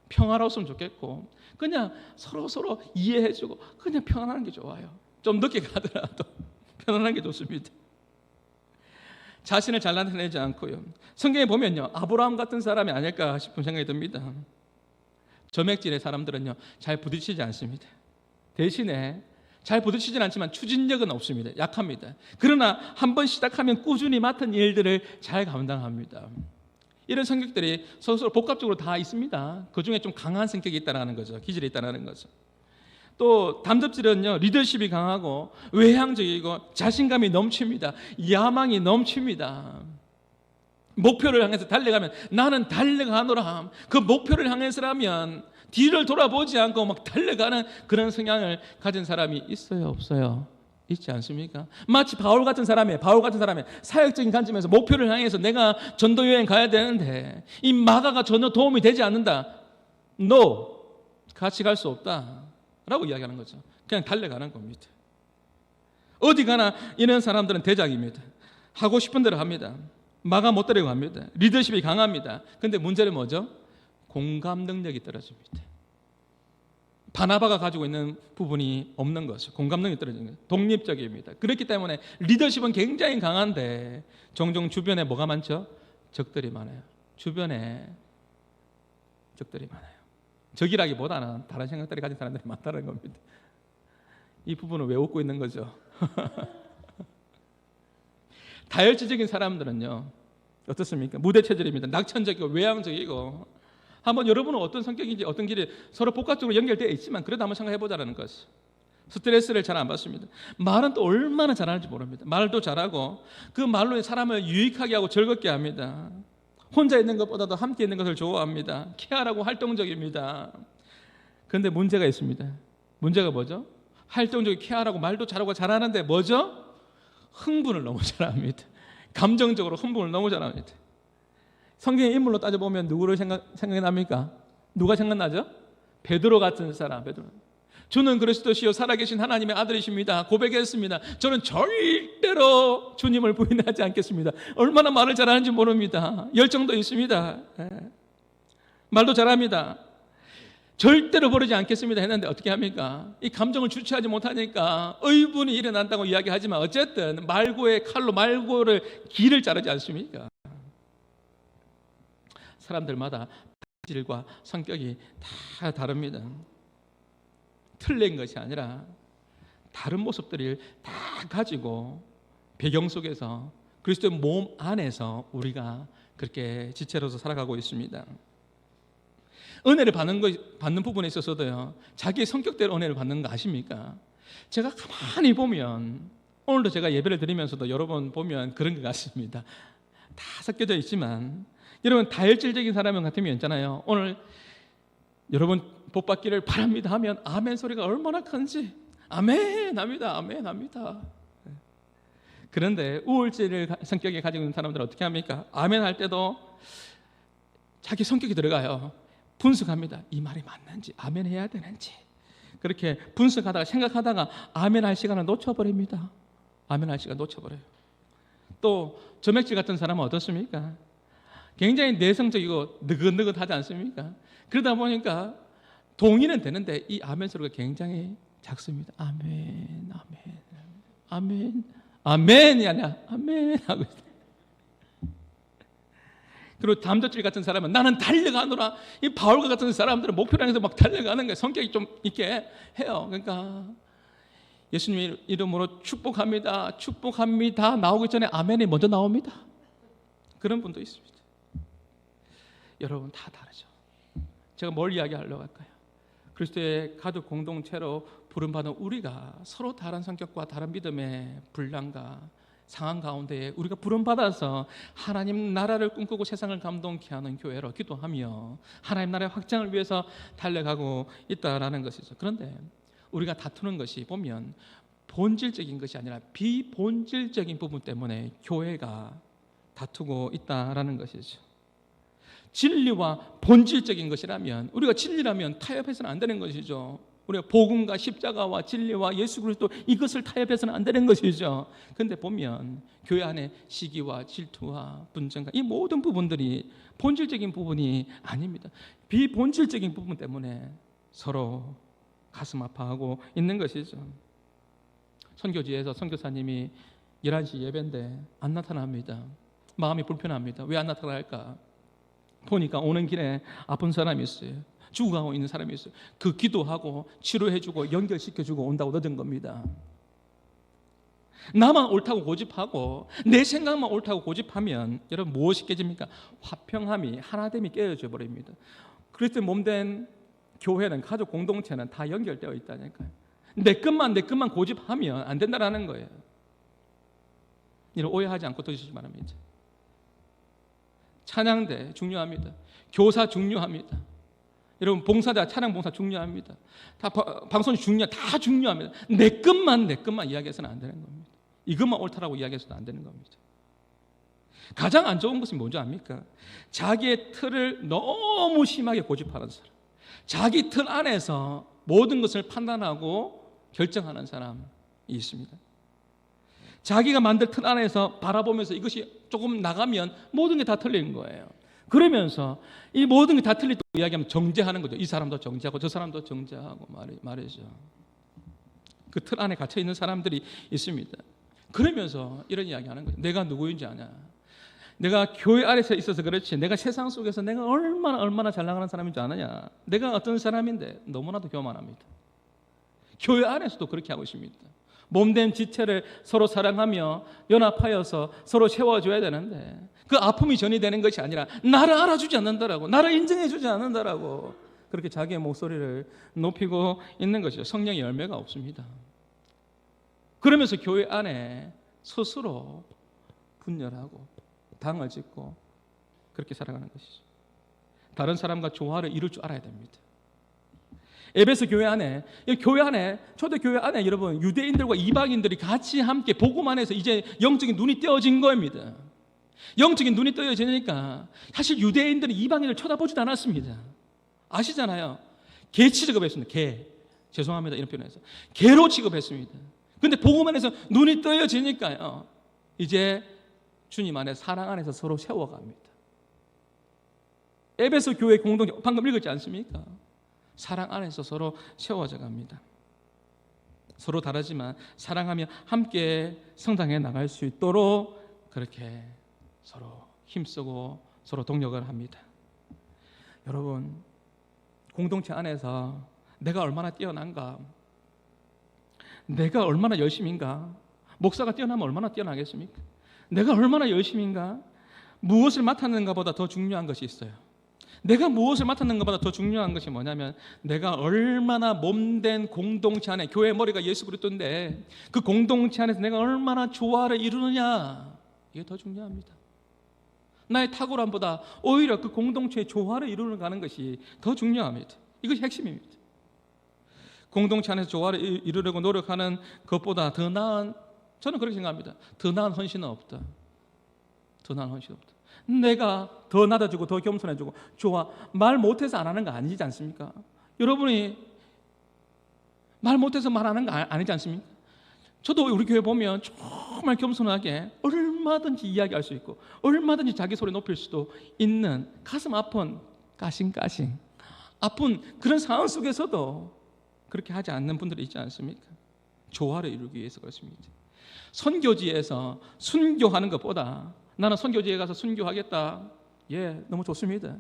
평화로웠으면 좋겠고 그냥 서로 이해해주고 그냥 편안한 게 좋아요. 좀 늦게 가더라도 편안한 게 좋습니다. 자신을 잘 나타내지 않고요. 성경에 보면요, 아브라함 같은 사람이 아닐까 싶은 생각이 듭니다. 점액질의 사람들은요, 잘 부딪히지 않습니다. 대신에 잘 부딪히진 않지만 추진력은 없습니다. 약합니다. 그러나 한번 시작하면 꾸준히 맡은 일들을 잘 감당합니다. 이런 성격들이 서로 복합적으로 다 있습니다. 그 중에 좀 강한 성격이 있다는 거죠. 기질이 있다는 거죠. 또 담즙질은요, 리더십이 강하고 외향적이고 자신감이 넘칩니다. 야망이 넘칩니다. 목표를 향해서 달려가면 나는 달려가노라. 그 목표를 향해서라면 뒤를 돌아보지 않고 막 달려가는 그런 성향을 가진 사람이 있어요, 없어요? 있지 않습니까? 마치 바울 같은 사람의 사역적인 관점에서 목표를 향해서 내가 전도 여행 가야 되는데 이 마가가 전혀 도움이 되지 않는다. No, 같이 갈 수 없다 라고 이야기하는 거죠. 그냥 달려가는 겁니다. 어디 가나 이런 사람들은 대장입니다. 하고 싶은 대로 합니다. 마가 못 데려갑니다. 리더십이 강합니다. 근데 문제는 뭐죠? 공감 능력이 떨어집니다. 바나바가 가지고 있는 부분이 없는 것이죠. 공감 능력이 떨어지는 거예요. 독립적입니다. 그렇기 때문에 리더십은 굉장히 강한데 종종 주변에 뭐가 많죠? 적들이 많아요. 주변에 적들이 많아요. 적이라기보다는 다른 생각들이 가진 사람들이 많다는 겁니다. 이 부분을 왜 웃고 있는 거죠? 다혈질적인 사람들은요, 어떻습니까? 무대 체질입니다. 낙천적이고 외향적이고. 한번 여러분은 어떤 성격인지 어떤 길이 서로 복합적으로 연결되어 있지만 그래도 한번 생각해 보자는 것이. 스트레스를 잘 안 받습니다. 말은 또 얼마나 잘하는지 모릅니다. 말도 잘하고 그 말로 사람을 유익하게 하고 즐겁게 합니다. 혼자 있는 것보다도 함께 있는 것을 좋아합니다. 케어하고 활동적입니다. 그런데 문제가 있습니다. 문제가 뭐죠? 활동적이고 케어하고 말도 잘하고 잘하는데 뭐죠? 흥분을 너무 잘합니다. 감정적으로 흥분을 너무 잘합니다. 성경의 인물로 따져보면 누구를 생각이 납니까? 누가 생각나죠? 베드로 같은 사람. 베드로. 주는 그리스도시요 살아계신 하나님의 아들이십니다. 고백했습니다. 저는 절대로 주님을 부인하지 않겠습니다. 얼마나 말을 잘하는지 모릅니다. 열정도 있습니다. 말도 잘합니다. 절대로 버리지 않겠습니다 했는데 어떻게 합니까? 이 감정을 주체하지 못하니까 의분이 일어난다고 이야기하지만 어쨌든 말고의 칼로 말고를 길을 자르지 않습니까? 사람들마다 질과 성격이 다 다릅니다. 틀린 것이 아니라 다른 모습들을 다 가지고 배경 속에서 그리스도의 몸 안에서 우리가 그렇게 지체로서 살아가고 있습니다. 은혜를 받는 부분에 있어서도요, 자기의 성격대로 은혜를 받는 거 아십니까? 제가 가만히 보면 오늘도 제가 예배를 드리면서도 여러 번 보면 그런 것 같습니다. 다 섞여져 있지만 여러분 다혈질적인 사람 같으면 있잖아요. 오늘 여러분 복 받기를 바랍니다 하면 아멘 소리가 얼마나 큰지 아멘 합니다. 아멘 합니다. 그런데 우울질 성격을 가지고 있는 사람들은 어떻게 합니까? 아멘 할 때도 자기 성격이 들어가요. 분석합니다. 이 말이 맞는지 아멘 해야 되는지 그렇게 분석하다가 생각하다가 아멘 할 시간을 놓쳐버립니다. 아멘 할 시간 놓쳐버려요. 또 점액질 같은 사람은 어떻습니까? 굉장히 내성적이고 느긋느긋하지 않습니까? 그러다 보니까 동의는 되는데 이 아멘 소리가 굉장히 작습니다. 아멘, 아멘, 아멘, 아멘이 아니라 아멘 하고 있어요. 그리고 담젖질 같은 사람은 나는 달려가노라. 이 바울과 같은 사람들은 목표를 향해서 막 달려가는 거예요. 성격이 좀 있게 해요. 그러니까 예수님 이름으로 축복합니다. 축복합니다. 나오기 전에 아멘이 먼저 나옵니다. 그런 분도 있습니다. 여러분 다 다르죠. 제가 뭘 이야기하려고 할까요? 그리스도의 가족 공동체로 부름받은 우리가 서로 다른 성격과 다른 믿음의 분량과 상황 가운데 우리가 부름받아서 하나님 나라를 꿈꾸고 세상을 감동케 하는 교회로 기도하며 하나님 나라의 확장을 위해서 달려가고 있다라는 것이죠. 그런데 우리가 다투는 것이 보면 본질적인 것이 아니라 비본질적인 부분 때문에 교회가 다투고 있다라는 것이죠. 진리와 본질적인 것이라면, 우리가 진리라면 타협해서는 안 되는 것이죠. 우리가 복음과 십자가와 진리와 예수 그리스도 이것을 타협해서는 안 되는 것이죠. 그런데 보면 교회 안에 시기와 질투와 분쟁과 이 모든 부분들이 본질적인 부분이 아닙니다. 비본질적인 부분 때문에 서로 가슴 아파하고 있는 것이죠. 선교지에서 선교사님이 11시 예배인데 안 나타납니다. 마음이 불편합니다. 왜 안 나타날까? 보니까 오는 길에 아픈 사람이 있어요. 죽어가고 있는 사람이 있어요. 그 기도하고 치료해주고 연결시켜주고 온다고 얻은 겁니다. 나만 옳다고 고집하고 내 생각만 옳다고 고집하면 여러분 무엇이 깨집니까? 화평함이, 하나됨이 깨어져 버립니다. 그리스도의 몸된 교회는, 가족 공동체는 다 연결되어 있다니까요. 내 것만 고집하면 안 된다라는 거예요. 이를 오해하지 않고 들으시기 바랍니다. 찬양대 중요합니다. 교사 중요합니다. 여러분 봉사자, 찬양 봉사 중요합니다. 다 방송이 다 중요합니다. 내 것만 이야기해서는 안 되는 겁니다. 이것만 옳다라고 이야기해서는 안 되는 겁니다. 가장 안 좋은 것은 뭔지 압니까? 자기의 틀을 너무 심하게 고집하는 사람, 자기 틀 안에서 모든 것을 판단하고 결정하는 사람이 있습니다. 자기가 만든 틀 안에서 바라보면서 이것이 조금 나가면 모든 게 다 틀린 거예요. 그러면서 이 모든 게 다 틀리다고 이야기하면 정죄하는 거죠. 이 사람도 정죄하고 저 사람도 정죄하고 말이죠. 그 틀 안에 갇혀 있는 사람들이 있습니다. 그러면서 이런 이야기하는 거죠. 내가 누구인지 아냐? 내가 교회 안에서 있어서 그렇지, 내가 세상 속에서 내가 얼마나 잘 나가는 사람인 줄 아느냐? 내가 어떤 사람인데 너무나도 교만합니다. 교회 안에서도 그렇게 하고 있습니다. 몸된 지체를 서로 사랑하며 연합하여서 서로 세워줘야 되는데 그 아픔이 전이되는 것이 아니라 나를 알아주지 않는다라고, 나를 인정해주지 않는다라고 그렇게 자기의 목소리를 높이고 있는 것이죠. 성령의 열매가 없습니다. 그러면서 교회 안에 스스로 분열하고 당을 짓고 그렇게 살아가는 것이죠. 다른 사람과 조화를 이룰 줄 알아야 됩니다. 에베소 교회 안에, 초대교회 안에 여러분 유대인들과 이방인들이 같이 함께 복음 안에서 이제 영적인 눈이 떼어진 겁니다. 영적인 눈이 떼어지니까 사실 유대인들은 이방인을 쳐다보지도 않았습니다. 아시잖아요. 개 취급했습니다. 죄송합니다 이런 표현에서 개로 취급했습니다. 근데 복음 안에서 눈이 떼어지니까요, 이제 주님 안에 사랑 안에서 서로 세워갑니다. 에베소 교회 공동체 방금 읽었지 않습니까? 사랑 안에서 서로 세워져 갑니다. 서로 다르지만 사랑하며 함께 성장해 나갈 수 있도록 그렇게 서로 힘쓰고 서로 동력을 합니다. 여러분, 공동체 안에서 내가 얼마나 뛰어난가, 내가 얼마나 열심인가, 목사가 뛰어나면 얼마나 뛰어나겠습니까? 내가 얼마나 열심인가, 무엇을 맡았는가 보다 더 중요한 것이 있어요. 내가 무엇을 맡았는 것보다 더 중요한 것이 뭐냐면 내가 얼마나 몸된 공동체 안에, 교회 머리가 예수 그리스도인데 그 공동체 안에서 내가 얼마나 조화를 이루느냐, 이게 더 중요합니다. 나의 탁월함보다 오히려 그 공동체의 조화를 이루는 것이 더 중요합니다. 이것이 핵심입니다. 공동체 안에서 조화를 이루려고 노력하는 것보다 더 나은, 저는 그렇게 생각합니다. 더 나은 헌신은 없다. 더 나은 헌신은 없다. 내가 더 낮아지고 더 겸손해지고 좋아, 말 못해서 안 하는 거 아니지 않습니까? 여러분이 말 못해서 말하는 거 아니지 않습니까? 저도 우리 교회 보면 정말 겸손하게 얼마든지 이야기할 수 있고 얼마든지 자기 소리 높일 수도 있는 가슴 아픈 까싱까싱 아픈 그런 상황 속에서도 그렇게 하지 않는 분들이 있지 않습니까? 조화를 이루기 위해서 그렇습니다. 선교지에서 순교하는 것보다 나는 선교지에 가서 순교하겠다, 너무 좋습니다.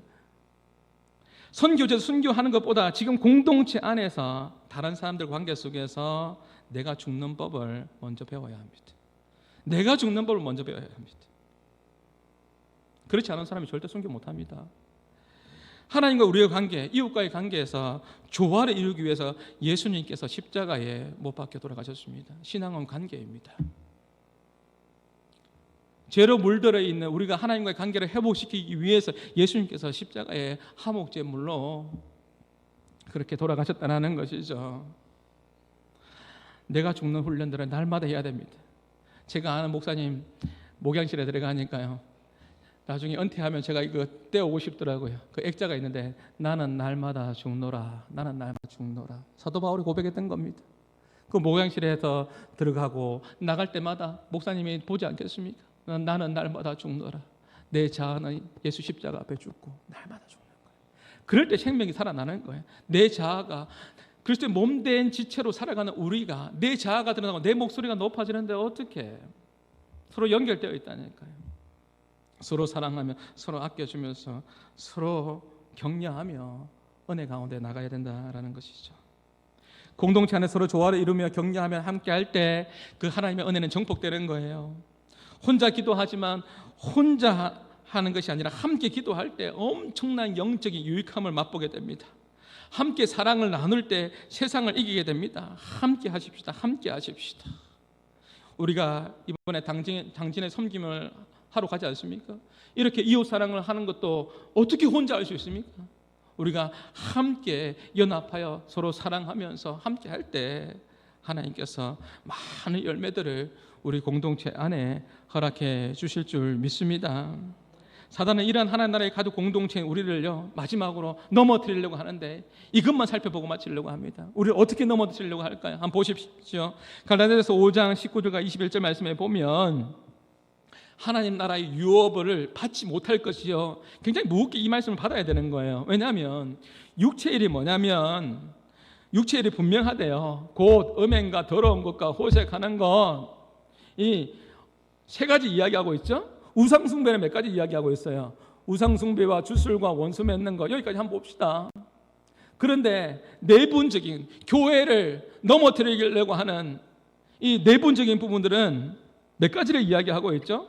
선교지에서 순교하는 것보다 지금 공동체 안에서 다른 사람들 관계 속에서 내가 죽는 법을 먼저 배워야 합니다. 내가 죽는 법을 먼저 배워야 합니다. 그렇지 않은 사람이 절대 순교 못합니다. 하나님과 우리의 관계, 이웃과의 관계에서 조화를 이루기 위해서 예수님께서 십자가에 못 박혀 돌아가셨습니다. 신앙은 관계입니다. 죄로 물들어 있는 우리가 하나님과의 관계를 회복시키기 위해서 예수님께서 십자가에 화목제물로 그렇게 돌아가셨다는 것이죠. 내가 죽는 훈련들은 날마다 해야 됩니다. 제가 아는 목사님 목양실에 들어가니까요, 나중에 은퇴하면 제가 이거 떼오고 싶더라고요. 그 액자가 있는데 나는 날마다 죽노라. 나는 날마다 죽노라. 사도 바울이 고백했던 겁니다. 그 목양실에서 들어가고 나갈 때마다 목사님이 보지 않겠습니까? 나는 날마다 죽노라. 내 자아는 예수 십자가 앞에 죽고 날마다 죽는 거예요. 그럴 때 생명이 살아나는 거예요. 내 자아가 그리스도의 몸된 지체로 살아가는 우리가 내 자아가 드러나고 내 목소리가 높아지는데 어떻게 서로 연결되어 있다니까요. 서로 사랑하며 서로 아껴주면서 서로 격려하며 은혜 가운데 나가야 된다라는 것이죠. 공동체 안에 서로 조화를 이루며 격려하며 함께할 때 그 하나님의 은혜는 정복되는 거예요. 혼자 기도하지만 혼자 하는 것이 아니라 함께 기도할 때 엄청난 영적인 유익함을 맛보게 됩니다. 함께 사랑을 나눌 때 세상을 이기게 됩니다. 함께 하십시다. 함께 하십시다. 우리가 이번에 당진의 섬김을 하러 가지 않습니까? 이렇게 이웃 사랑을 하는 것도 어떻게 혼자 할 수 있습니까? 우리가 함께 연합하여 서로 사랑하면서 함께 할 때 하나님께서 많은 열매들을 우리 공동체 안에 허락해 주실 줄 믿습니다. 사단은 이러한 하나님 나라의 가족 공동체인 우리를요 마지막으로 넘어뜨리려고 하는데 이것만 살펴보고 마치려고 합니다. 우리를 어떻게 넘어뜨리려고 할까요? 한번 보십시오. 갈라디아서 5장 19절과 21절 말씀에 보면 하나님 나라의 유업을 받지 못할 것이요. 굉장히 무겁게 이 말씀을 받아야 되는 거예요. 왜냐하면 육체의 일이 뭐냐면 육체의 일이 분명하대요. 곧 음행과 더러운 것과 호색하는 것 이 세 가지 이야기하고 있죠. 우상숭배는 몇 가지 이야기하고 있어요. 우상숭배와 주술과 원수 맺는 것 여기까지 한번 봅시다. 그런데 내분적인 교회를 넘어뜨리려고 하는 이 내분적인 부분들은 몇 가지를 이야기하고 있죠?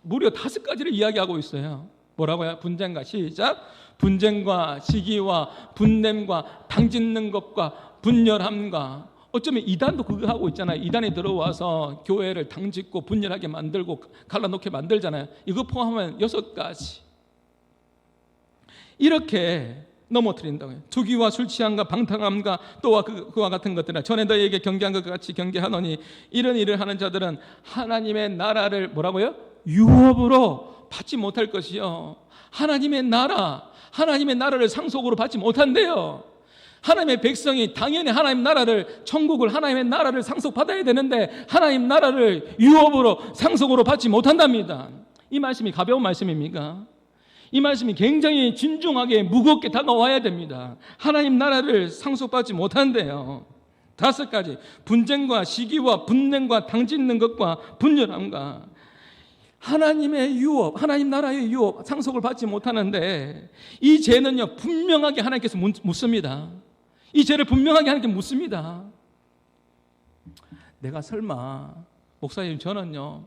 무려 5가지를 이야기하고 있어요. 뭐라고요? 분쟁과 시작. 분쟁과 시기와 분냄과 당짓는 것과 분열함과 어쩌면 이단도 그거 하고 있잖아요. 이단이 들어와서 교회를 당짓고 분열하게 만들고 갈라놓게 만들잖아요. 이거 포함하면 6가지. 이렇게 넘어뜨린다고요. 투기와 술 취함과 방탕함과 또한 그와 같은 것들은 전에 너희에게 경계한 것 같이 경계하노니 이런 일을 하는 자들은 하나님의 나라를 뭐라고요? 유업으로 받지 못할 것이요. 하나님의 나라를 상속으로 받지 못한대요. 하나님의 백성이 당연히 하나님 나라를 천국을 하나님의 나라를 상속받아야 되는데 하나님 나라를 유업으로 상속으로 받지 못한답니다. 이 말씀이 가벼운 말씀입니까? 이 말씀이 굉장히 진중하게 무겁게 다가와야 됩니다. 하나님 나라를 상속받지 못한대요. 5가지 분쟁과 시기와 분냄과 당짓는 것과 분열함과 하나님의 유업, 하나님 나라의 유업 상속을 받지 못하는데 이 죄는요 분명하게 하나님께서 묻습니다. 이 죄를 분명하게 하나님께 묻습니다. 내가 설마 목사님 저는요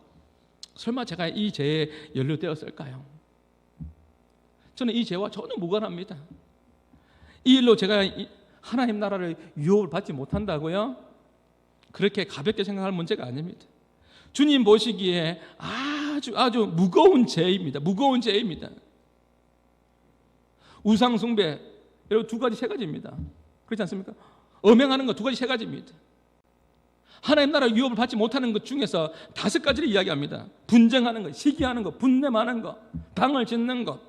설마 제가 이 죄에 연루되었을까요? 저는 이 죄와 전혀 무관합니다. 이 일로 제가 하나님 나라를 유업을 받지 못한다고요? 그렇게 가볍게 생각할 문제가 아닙니다. 주님 보시기에 아주 무거운 죄입니다. 무거운 죄입니다. 우상 숭배 여러분 2가지 3가지입니다. 그렇지 않습니까? 음행하는 것 2가지 3가지입니다. 하나님 나라 유업을 받지 못하는 것 중에서 5가지를 이야기합니다. 분쟁하는 것, 시기하는 것, 분냄하는 것, 당을 짓는 것,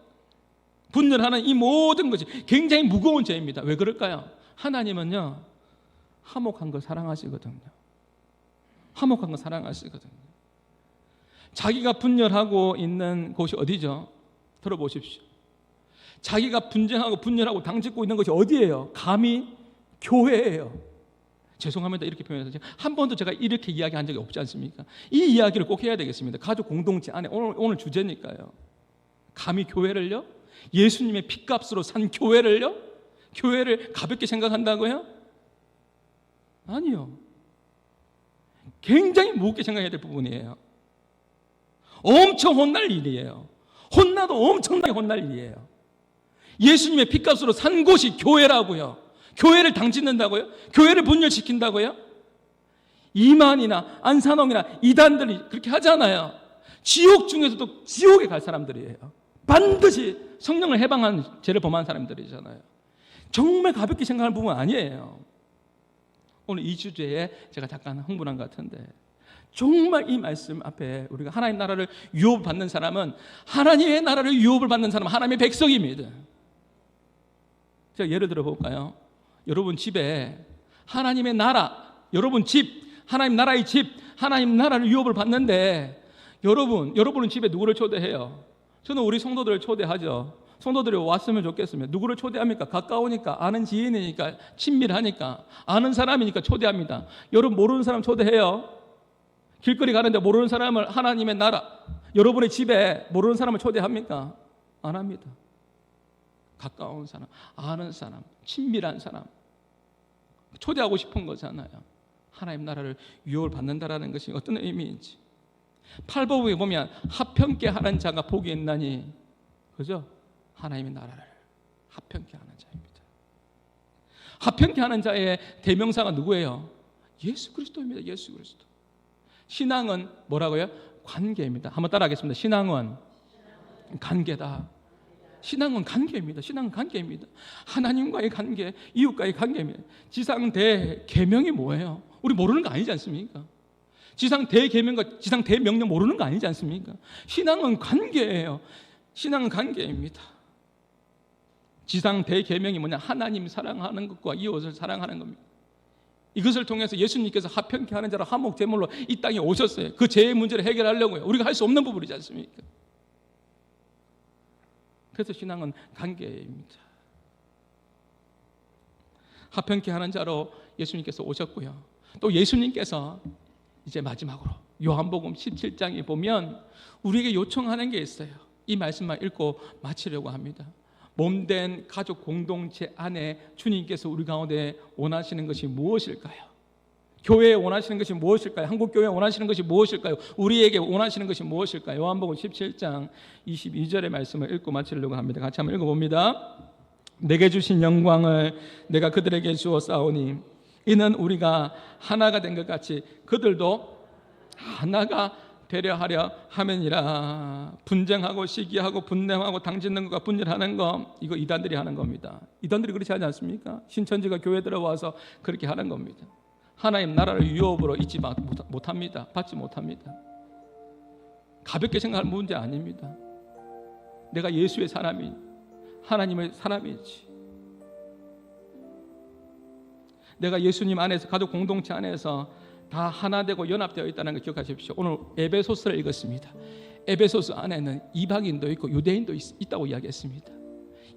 분열하는 이 모든 것이 굉장히 무거운 죄입니다. 왜 그럴까요? 하나님은요 화목한 걸 사랑하시거든요. 화목한 걸 사랑하시거든요. 자기가 분열하고 있는 곳이 어디죠? 들어보십시오. 자기가 분쟁하고 분열하고 당짓고 있는 것이 어디예요? 감히 교회예요. 죄송합니다. 이렇게 표현해서 한 번도 제가 이렇게 이야기한 적이 없지 않습니까? 이 이야기를 꼭 해야 되겠습니다. 가족 공동체 안에 오늘 주제니까요. 감히 교회를요? 예수님의 핏값으로 산 교회를요? 교회를 가볍게 생각한다고요? 아니요. 굉장히 무겁게 생각해야 될 부분이에요. 엄청 혼날 일이에요. 혼나도 엄청나게 혼날 일이에요. 예수님의 핏값으로 산 곳이 교회라고요. 교회를 당짓는다고요? 교회를 분열시킨다고요? 이만이나 안산홍이나 이단들이 그렇게 하잖아요. 지옥 중에서도 지옥에 갈 사람들이에요. 반드시 성령을 해방한 죄를 범한 사람들이잖아요. 정말 가볍게 생각하는 부분은 아니에요. 오늘 이 주제에 제가 잠깐 흥분한 것 같은데 정말 이 말씀 앞에 우리가 하나님 나라를 유업받는 사람은, 하나님의 나라를 유업을 받는 사람은 하나님의 백성입니다. 제가 예를 들어 볼까요? 여러분 집에 하나님의 나라, 여러분 집, 하나님 나라의 집, 하나님 나라를 유업을 받는데 여러분은 집에 누구를 초대해요? 저는 우리 성도들을 초대하죠. 성도들이 왔으면 좋겠습니다. 누구를 초대합니까? 가까우니까, 아는 지인이니까, 친밀하니까, 아는 사람이니까 초대합니다. 여러분 모르는 사람 초대해요? 길거리 가는데 모르는 사람을, 하나님의 나라, 여러분의 집에 모르는 사람을 초대합니까? 안 합니다. 가까운 사람, 아는 사람, 친밀한 사람 초대하고 싶은 거잖아요. 하나님 나라를 유업을 받는다라는 것이 어떤 의미인지. 팔복에 보면 합평케 하는 자가 복이 있나니, 그죠? 하나님의 나라를 합평케 하는 자입니다. 합평케 하는 자의 대명사가 누구예요? 예수 그리스도입니다. 예수 그리스도. 신앙은 뭐라고요? 관계입니다. 한번 따라하겠습니다. 신앙은 관계다. 신앙은 관계입니다. 신앙은 관계입니다. 하나님과의 관계, 이웃과의 관계입니다. 지상 대계명이 뭐예요? 우리 모르는 거 아니지 않습니까? 지상 대계명과 지상 대명령 모르는 거 아니지 않습니까? 신앙은 관계예요. 신앙은 관계입니다. 지상 대계명이 뭐냐? 하나님 사랑하는 것과 이웃을 사랑하는 겁니다. 이것을 통해서 예수님께서 합평케 하는 자로 화목 제물로 이 땅에 오셨어요. 그 죄의 문제를 해결하려고요. 우리가 할 수 없는 부분이지 않습니까? 그래서 신앙은 관계입니다. 합평케 하는 자로 예수님께서 오셨고요. 또 예수님께서 이제 마지막으로 요한복음 17장에 보면 우리에게 요청하는 게 있어요. 이 말씀만 읽고 마치려고 합니다. 몸된 가족 공동체 안에 주님께서 우리 가운데 원하시는 것이 무엇일까요? 교회에 원하시는 것이 무엇일까요? 한국교회에 원하시는 것이 무엇일까요? 우리에게 원하시는 것이 무엇일까요? 요한복음 17장 22절의 말씀을 읽고 마치려고 합니다. 같이 한번 읽어봅니다. 내게 주신 영광을 내가 그들에게 주었사오니 이는 우리가 하나가 된 것 같이 그들도 하나가 되려 하려 함이니라. 분쟁하고 시기하고 분냄하고 당짓는 것과 분열하는 것, 이거 이단들이 하는 겁니다. 이단들이 그렇지 하지 않습니까? 신천지가 교회 들어와서 그렇게 하는 겁니다. 하나님 나라를 유업으로 잊지 못합니다. 받지 못합니다. 가볍게 생각할 문제 아닙니다. 내가 예수의 사람이, 하나님의 사람이지. 내가 예수님 안에서, 가족 공동체 안에서 다 하나 되고 연합되어 있다는 걸 기억하십시오. 오늘 에베소서를 읽었습니다. 에베소서 안에는 이방인도 있고 유대인도 있다고 이야기했습니다.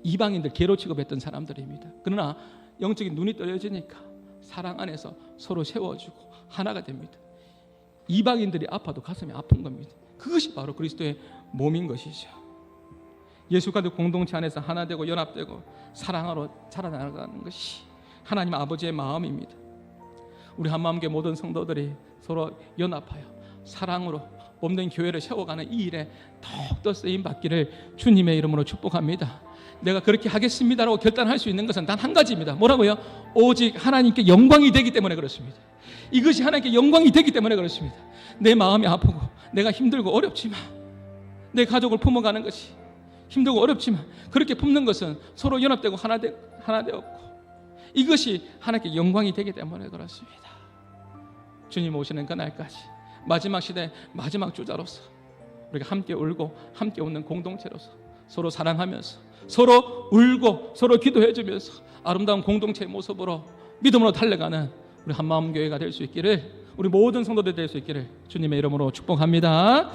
이방인들 개로 취급했던 사람들입니다. 그러나 영적인 눈이 떠져지니까 사랑 안에서 서로 세워주고 하나가 됩니다. 이방인들이 아파도 가슴이 아픈 겁니다. 그것이 바로 그리스도의 몸인 것이죠. 예수가 공동체 안에서 하나 되고 연합되고 사랑으로 자라나가는 것이 하나님 아버지의 마음입니다. 우리 한마음교회 모든 성도들이 서로 연합하여 사랑으로 몸된 교회를 세워가는 이 일에 더욱더 쓰임 받기를 주님의 이름으로 축복합니다. 내가 그렇게 하겠습니다라고 결단할 수 있는 것은 단 한 가지입니다. 뭐라고요? 오직 하나님께 영광이 되기 때문에 그렇습니다. 이것이 하나님께 영광이 되기 때문에 그렇습니다. 내 마음이 아프고 내가 힘들고 어렵지만, 내 가족을 품어가는 것이 힘들고 어렵지만 그렇게 품는 것은 서로 연합되고 하나 되었고, 이것이 하나님께 영광이 되기 때문에 그렇습니다. 주님 오시는 그날까지 마지막 시대 마지막 주자로서 우리가 함께 울고 함께 웃는 공동체로서 서로 사랑하면서 서로 울고 서로 기도해주면서 아름다운 공동체의 모습으로 믿음으로 달려가는 우리 한마음교회가 될 수 있기를, 우리 모든 성도들 될 수 있기를 주님의 이름으로 축복합니다.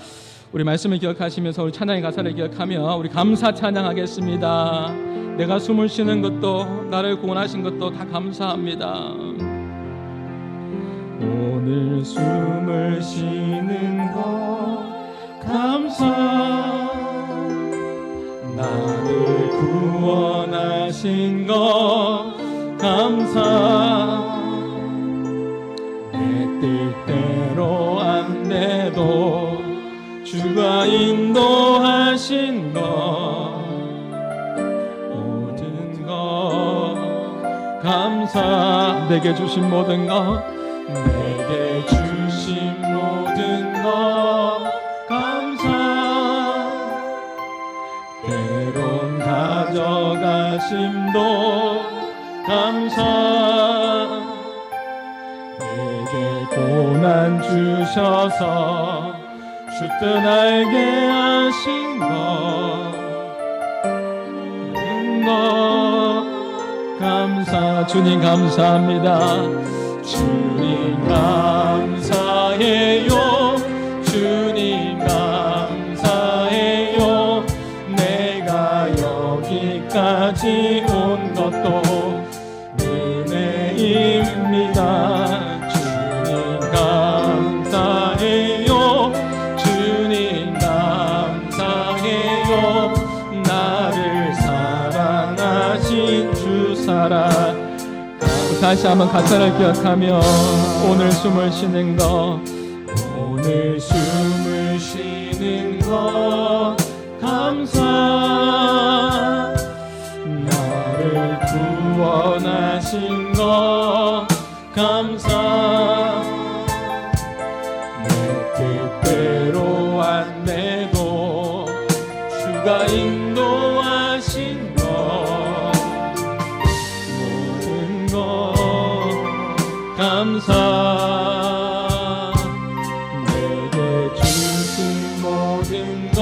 우리 말씀을 기억하시면서 우리 찬양의 가사를 기억하며 우리 감사 찬양하겠습니다. 내가 숨을 쉬는 것도 나를 구원하신 것도 다 감사합니다. 오늘 숨을 쉬는 것 감사, 나를 구원하신 것 감사, 내 뜻대로 안 돼도 주가 인도하신 것 모든 것 감사, 내게 주신 모든 것, 내게 주신 모든 것 감사, 때론 가져가심도 감사, 내게 고난 주셔서 주셔서 주 뜻 알게 하신 것 주님 감사합니다. 주님 감사해요. 주님 감사해요. 내가 여기까지 온 것도 은혜입니다. 주님 감사해요. 주님 감사해요. 나를 사랑하신 주 사랑. 다시 한번 가사를 기억하며 오늘 숨을 쉬는 것, 오늘 숨을 쉬는 것 감사. 나를 구원하신 것 감사. 내 뜻대로 안 돼도 주가 인도하신 것 모든 것 감사. 내게 주신 모든 것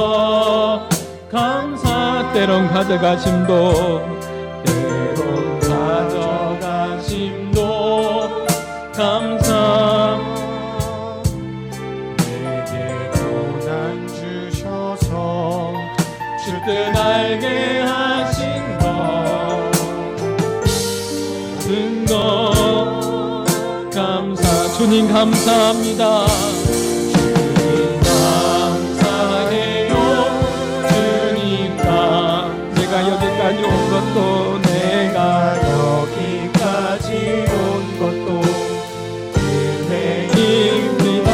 감사. 때론 가져가심도 때론 가져가심도 감사. 내게 고난 주셔서 주 뜻 알게 하신 것 모든 것 감사. 주님 감사합니다. 주님 감사해요. 주님 내가 여기까지 온 것도 내가 여기까지 온 것도 은혜입니다.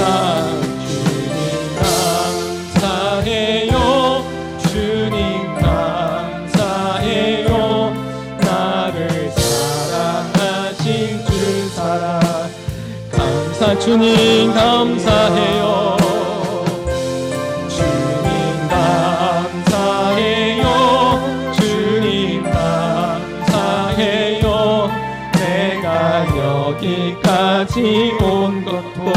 주님 감사해요. 주님 감사해요. 나를 사랑하신 주 사랑 감사. 주님 감사해요. 주님 감사해요. 주님 감사해요. 내가 여기까지 온 것도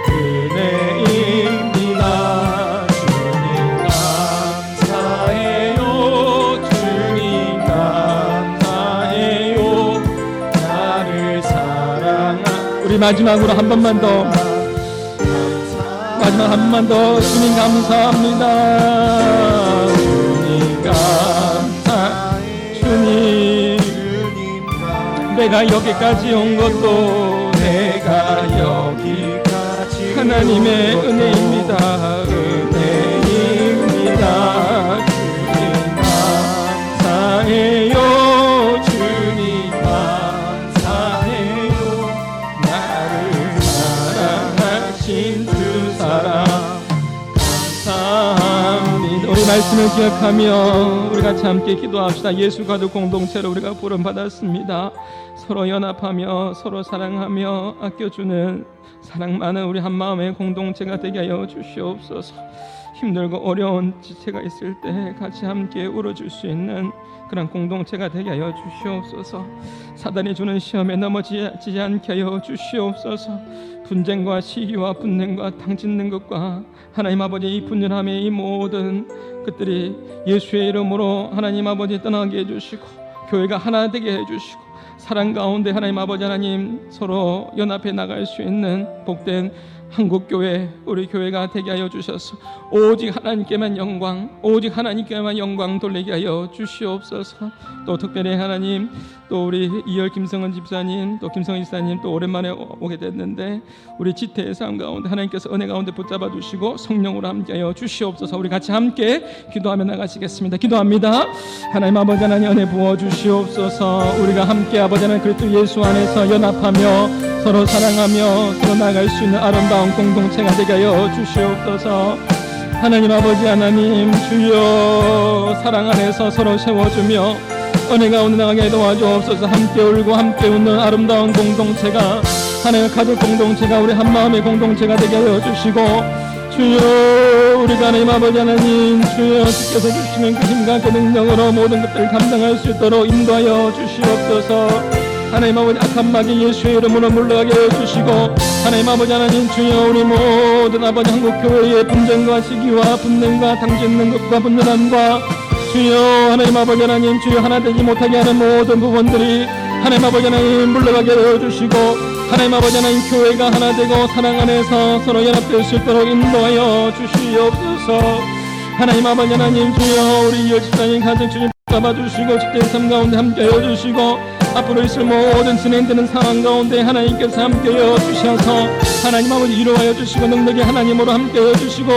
은혜입니다. 주님 감사해요. 주님 감사해요. 나를 사랑하. 우리 마지막으로 한 번만 더, 마지막 한 번만 더. 주님 감사합니다. 주님 감사. 주님 내가 여기까지 온 것도 내가 여기까지 하나님의 은혜입니다. 은혜입니다. 주님 감사해요. 주님 감사해요. 나를 사랑하신 주 사랑 감사합니다. 우리 말씀을 기억하며 우리 같이 함께 기도합시다. 예수 가족 공동체로 우리가 부름 받았습니다. 서로 연합하며 서로 사랑하며 아껴주는 사랑 많은 우리 한마음의 공동체가 되게 하여 주시옵소서. 힘들고 어려운 지체가 있을 때 같이 함께 울어줄 수 있는 그런 공동체가 되게 하여 주시옵소서. 사단이 주는 시험에 넘어지지 않게 하여 주시옵소서. 분쟁과 시기와 분쟁과 당짓는 것과 하나님 아버지 이 분열함의 이 모든 것들이 예수의 이름으로 하나님 아버지 떠나게 해주시고 교회가 하나 되게 해주시고 사랑 가운데 하나님 아버지 하나님 서로 연합해 나갈 수 있는 복된 한국교회 우리 교회가 되게 하여 주셔서 오직 하나님께만 영광 오직 하나님께만 영광 돌리게 하여 주시옵소서. 또 특별히 하나님 또 우리 이열 김성은 집사님 또 김성은 집사님 또 오랜만에 오게 됐는데 우리 지태의 삶 가운데 하나님께서 은혜 가운데 붙잡아 주시고 성령으로 함께 하여 주시옵소서. 우리 같이 함께 기도하며 나가시겠습니다. 기도합니다. 하나님 아버지 하나님 은혜 부어 주시옵소서. 우리가 함께 아버지 하나님 그리스도 예수 안에서 연합하며 서로 사랑하며 서로 나갈 수 있는 아름다운 공동체가 되게 하여 주시옵소서. 하나님 아버지 하나님 주여 사랑 안에서 서로 세워주며 은혜 가운데 나가게 도와주옵소서. 함께 울고 함께 웃는 아름다운 공동체가 하나님의 가족 공동체가 우리 한마음의 공동체가 되게 하여 주시고 주여 우리가 하나님 아버지 하나님 주여 주께서 주시는 그 힘과 그 능력으로 모든 것들을 감당할 수 있도록 인도하여 주시옵소서. 하나님 아버지 악한 마귀 예수의 이름으로 물러가게 해주시고 하나님 아버지 하나님 주여 우리 모든 아버지 한국교회의 분쟁과 시기와 분쟁과 당짓는 것과 분열함과 주여 하나님 아버지 하나님 주여 하나 되지 못하게 하는 모든 부분들이 하나님 아버지 하나님 물러가게 되어주시고 하나님 아버지 하나님 교회가 하나 되고 사랑 안에서 서로 연합될 수 있도록 인도하여 주시옵소서. 하나님 아버지 하나님 주여 우리 이웃 집사님 가정 주님 잡아주시고 집된 삶 가운데 함께하여 주시고 앞으로 있을 모든 진행되는 상황 가운데 하나님께서 함께하여 주셔서 하나님 아버지 이루하여 주시고 능력의 하나님으로 함께하여 주시고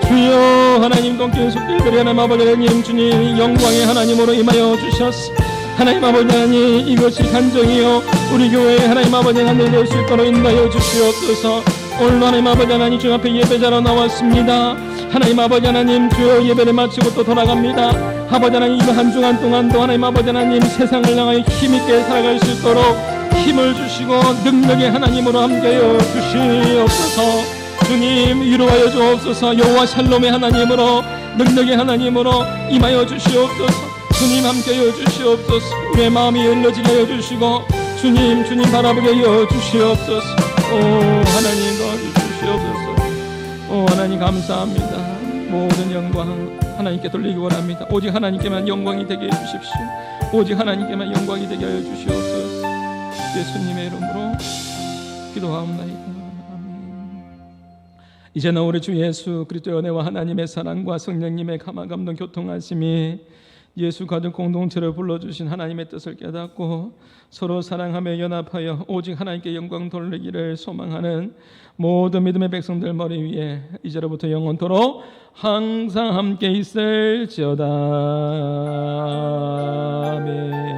주여 하나님 동끼는 속들들이 하나님 아버지 하나님 주님 영광의 하나님으로 임하여 주셨소. 하나님 아버지 하나님 이것이 간정이요 우리 교회에 하나님 아버지 하나님 될 수 있도록 인도하여 주시옵소서. 오늘도 하나님 아버지 하나님 주 앞에 예배자로 나왔습니다. 하나님 아버지 하나님 주여 예배를 마치고 또 돌아갑니다. 아버지 하나님 이번 한 주간 동안도 하나님 아버지 하나님 세상을 향하여 힘있게 살아갈 수 있도록 힘을 주시고 능력의 하나님으로 함께하여 주시옵소서. 주님 위로하여 주옵소서. 여호와 샬롬의 하나님으로 능력의 하나님으로 임하여 주시옵소서. 주님 함께하여 주시옵소서. 우리의 마음이 열려지게 하여 주시고 주님 바라보게 하여 주시옵소서. 오 하나님 도와주시옵소서. 오 하나님 감사합니다. 모든 영광 하나님께 돌리기 원합니다. 오직 하나님께만 영광이 되게 해주십시오. 오직 하나님께만 영광이 되게 하여 주시옵소서. 예수님의 이름으로 기도하옵나이다. 이제는 우리 주 예수 그리스도의 은혜와 하나님의 사랑과 성령님의 감화감동 교통하심이 예수 가족 공동체를 불러주신 하나님의 뜻을 깨닫고 서로 사랑하며 연합하여 오직 하나님께 영광 돌리기를 소망하는 모든 믿음의 백성들 머리 위에 이제로부터 영원토록 항상 함께 있을지어다. 아멘.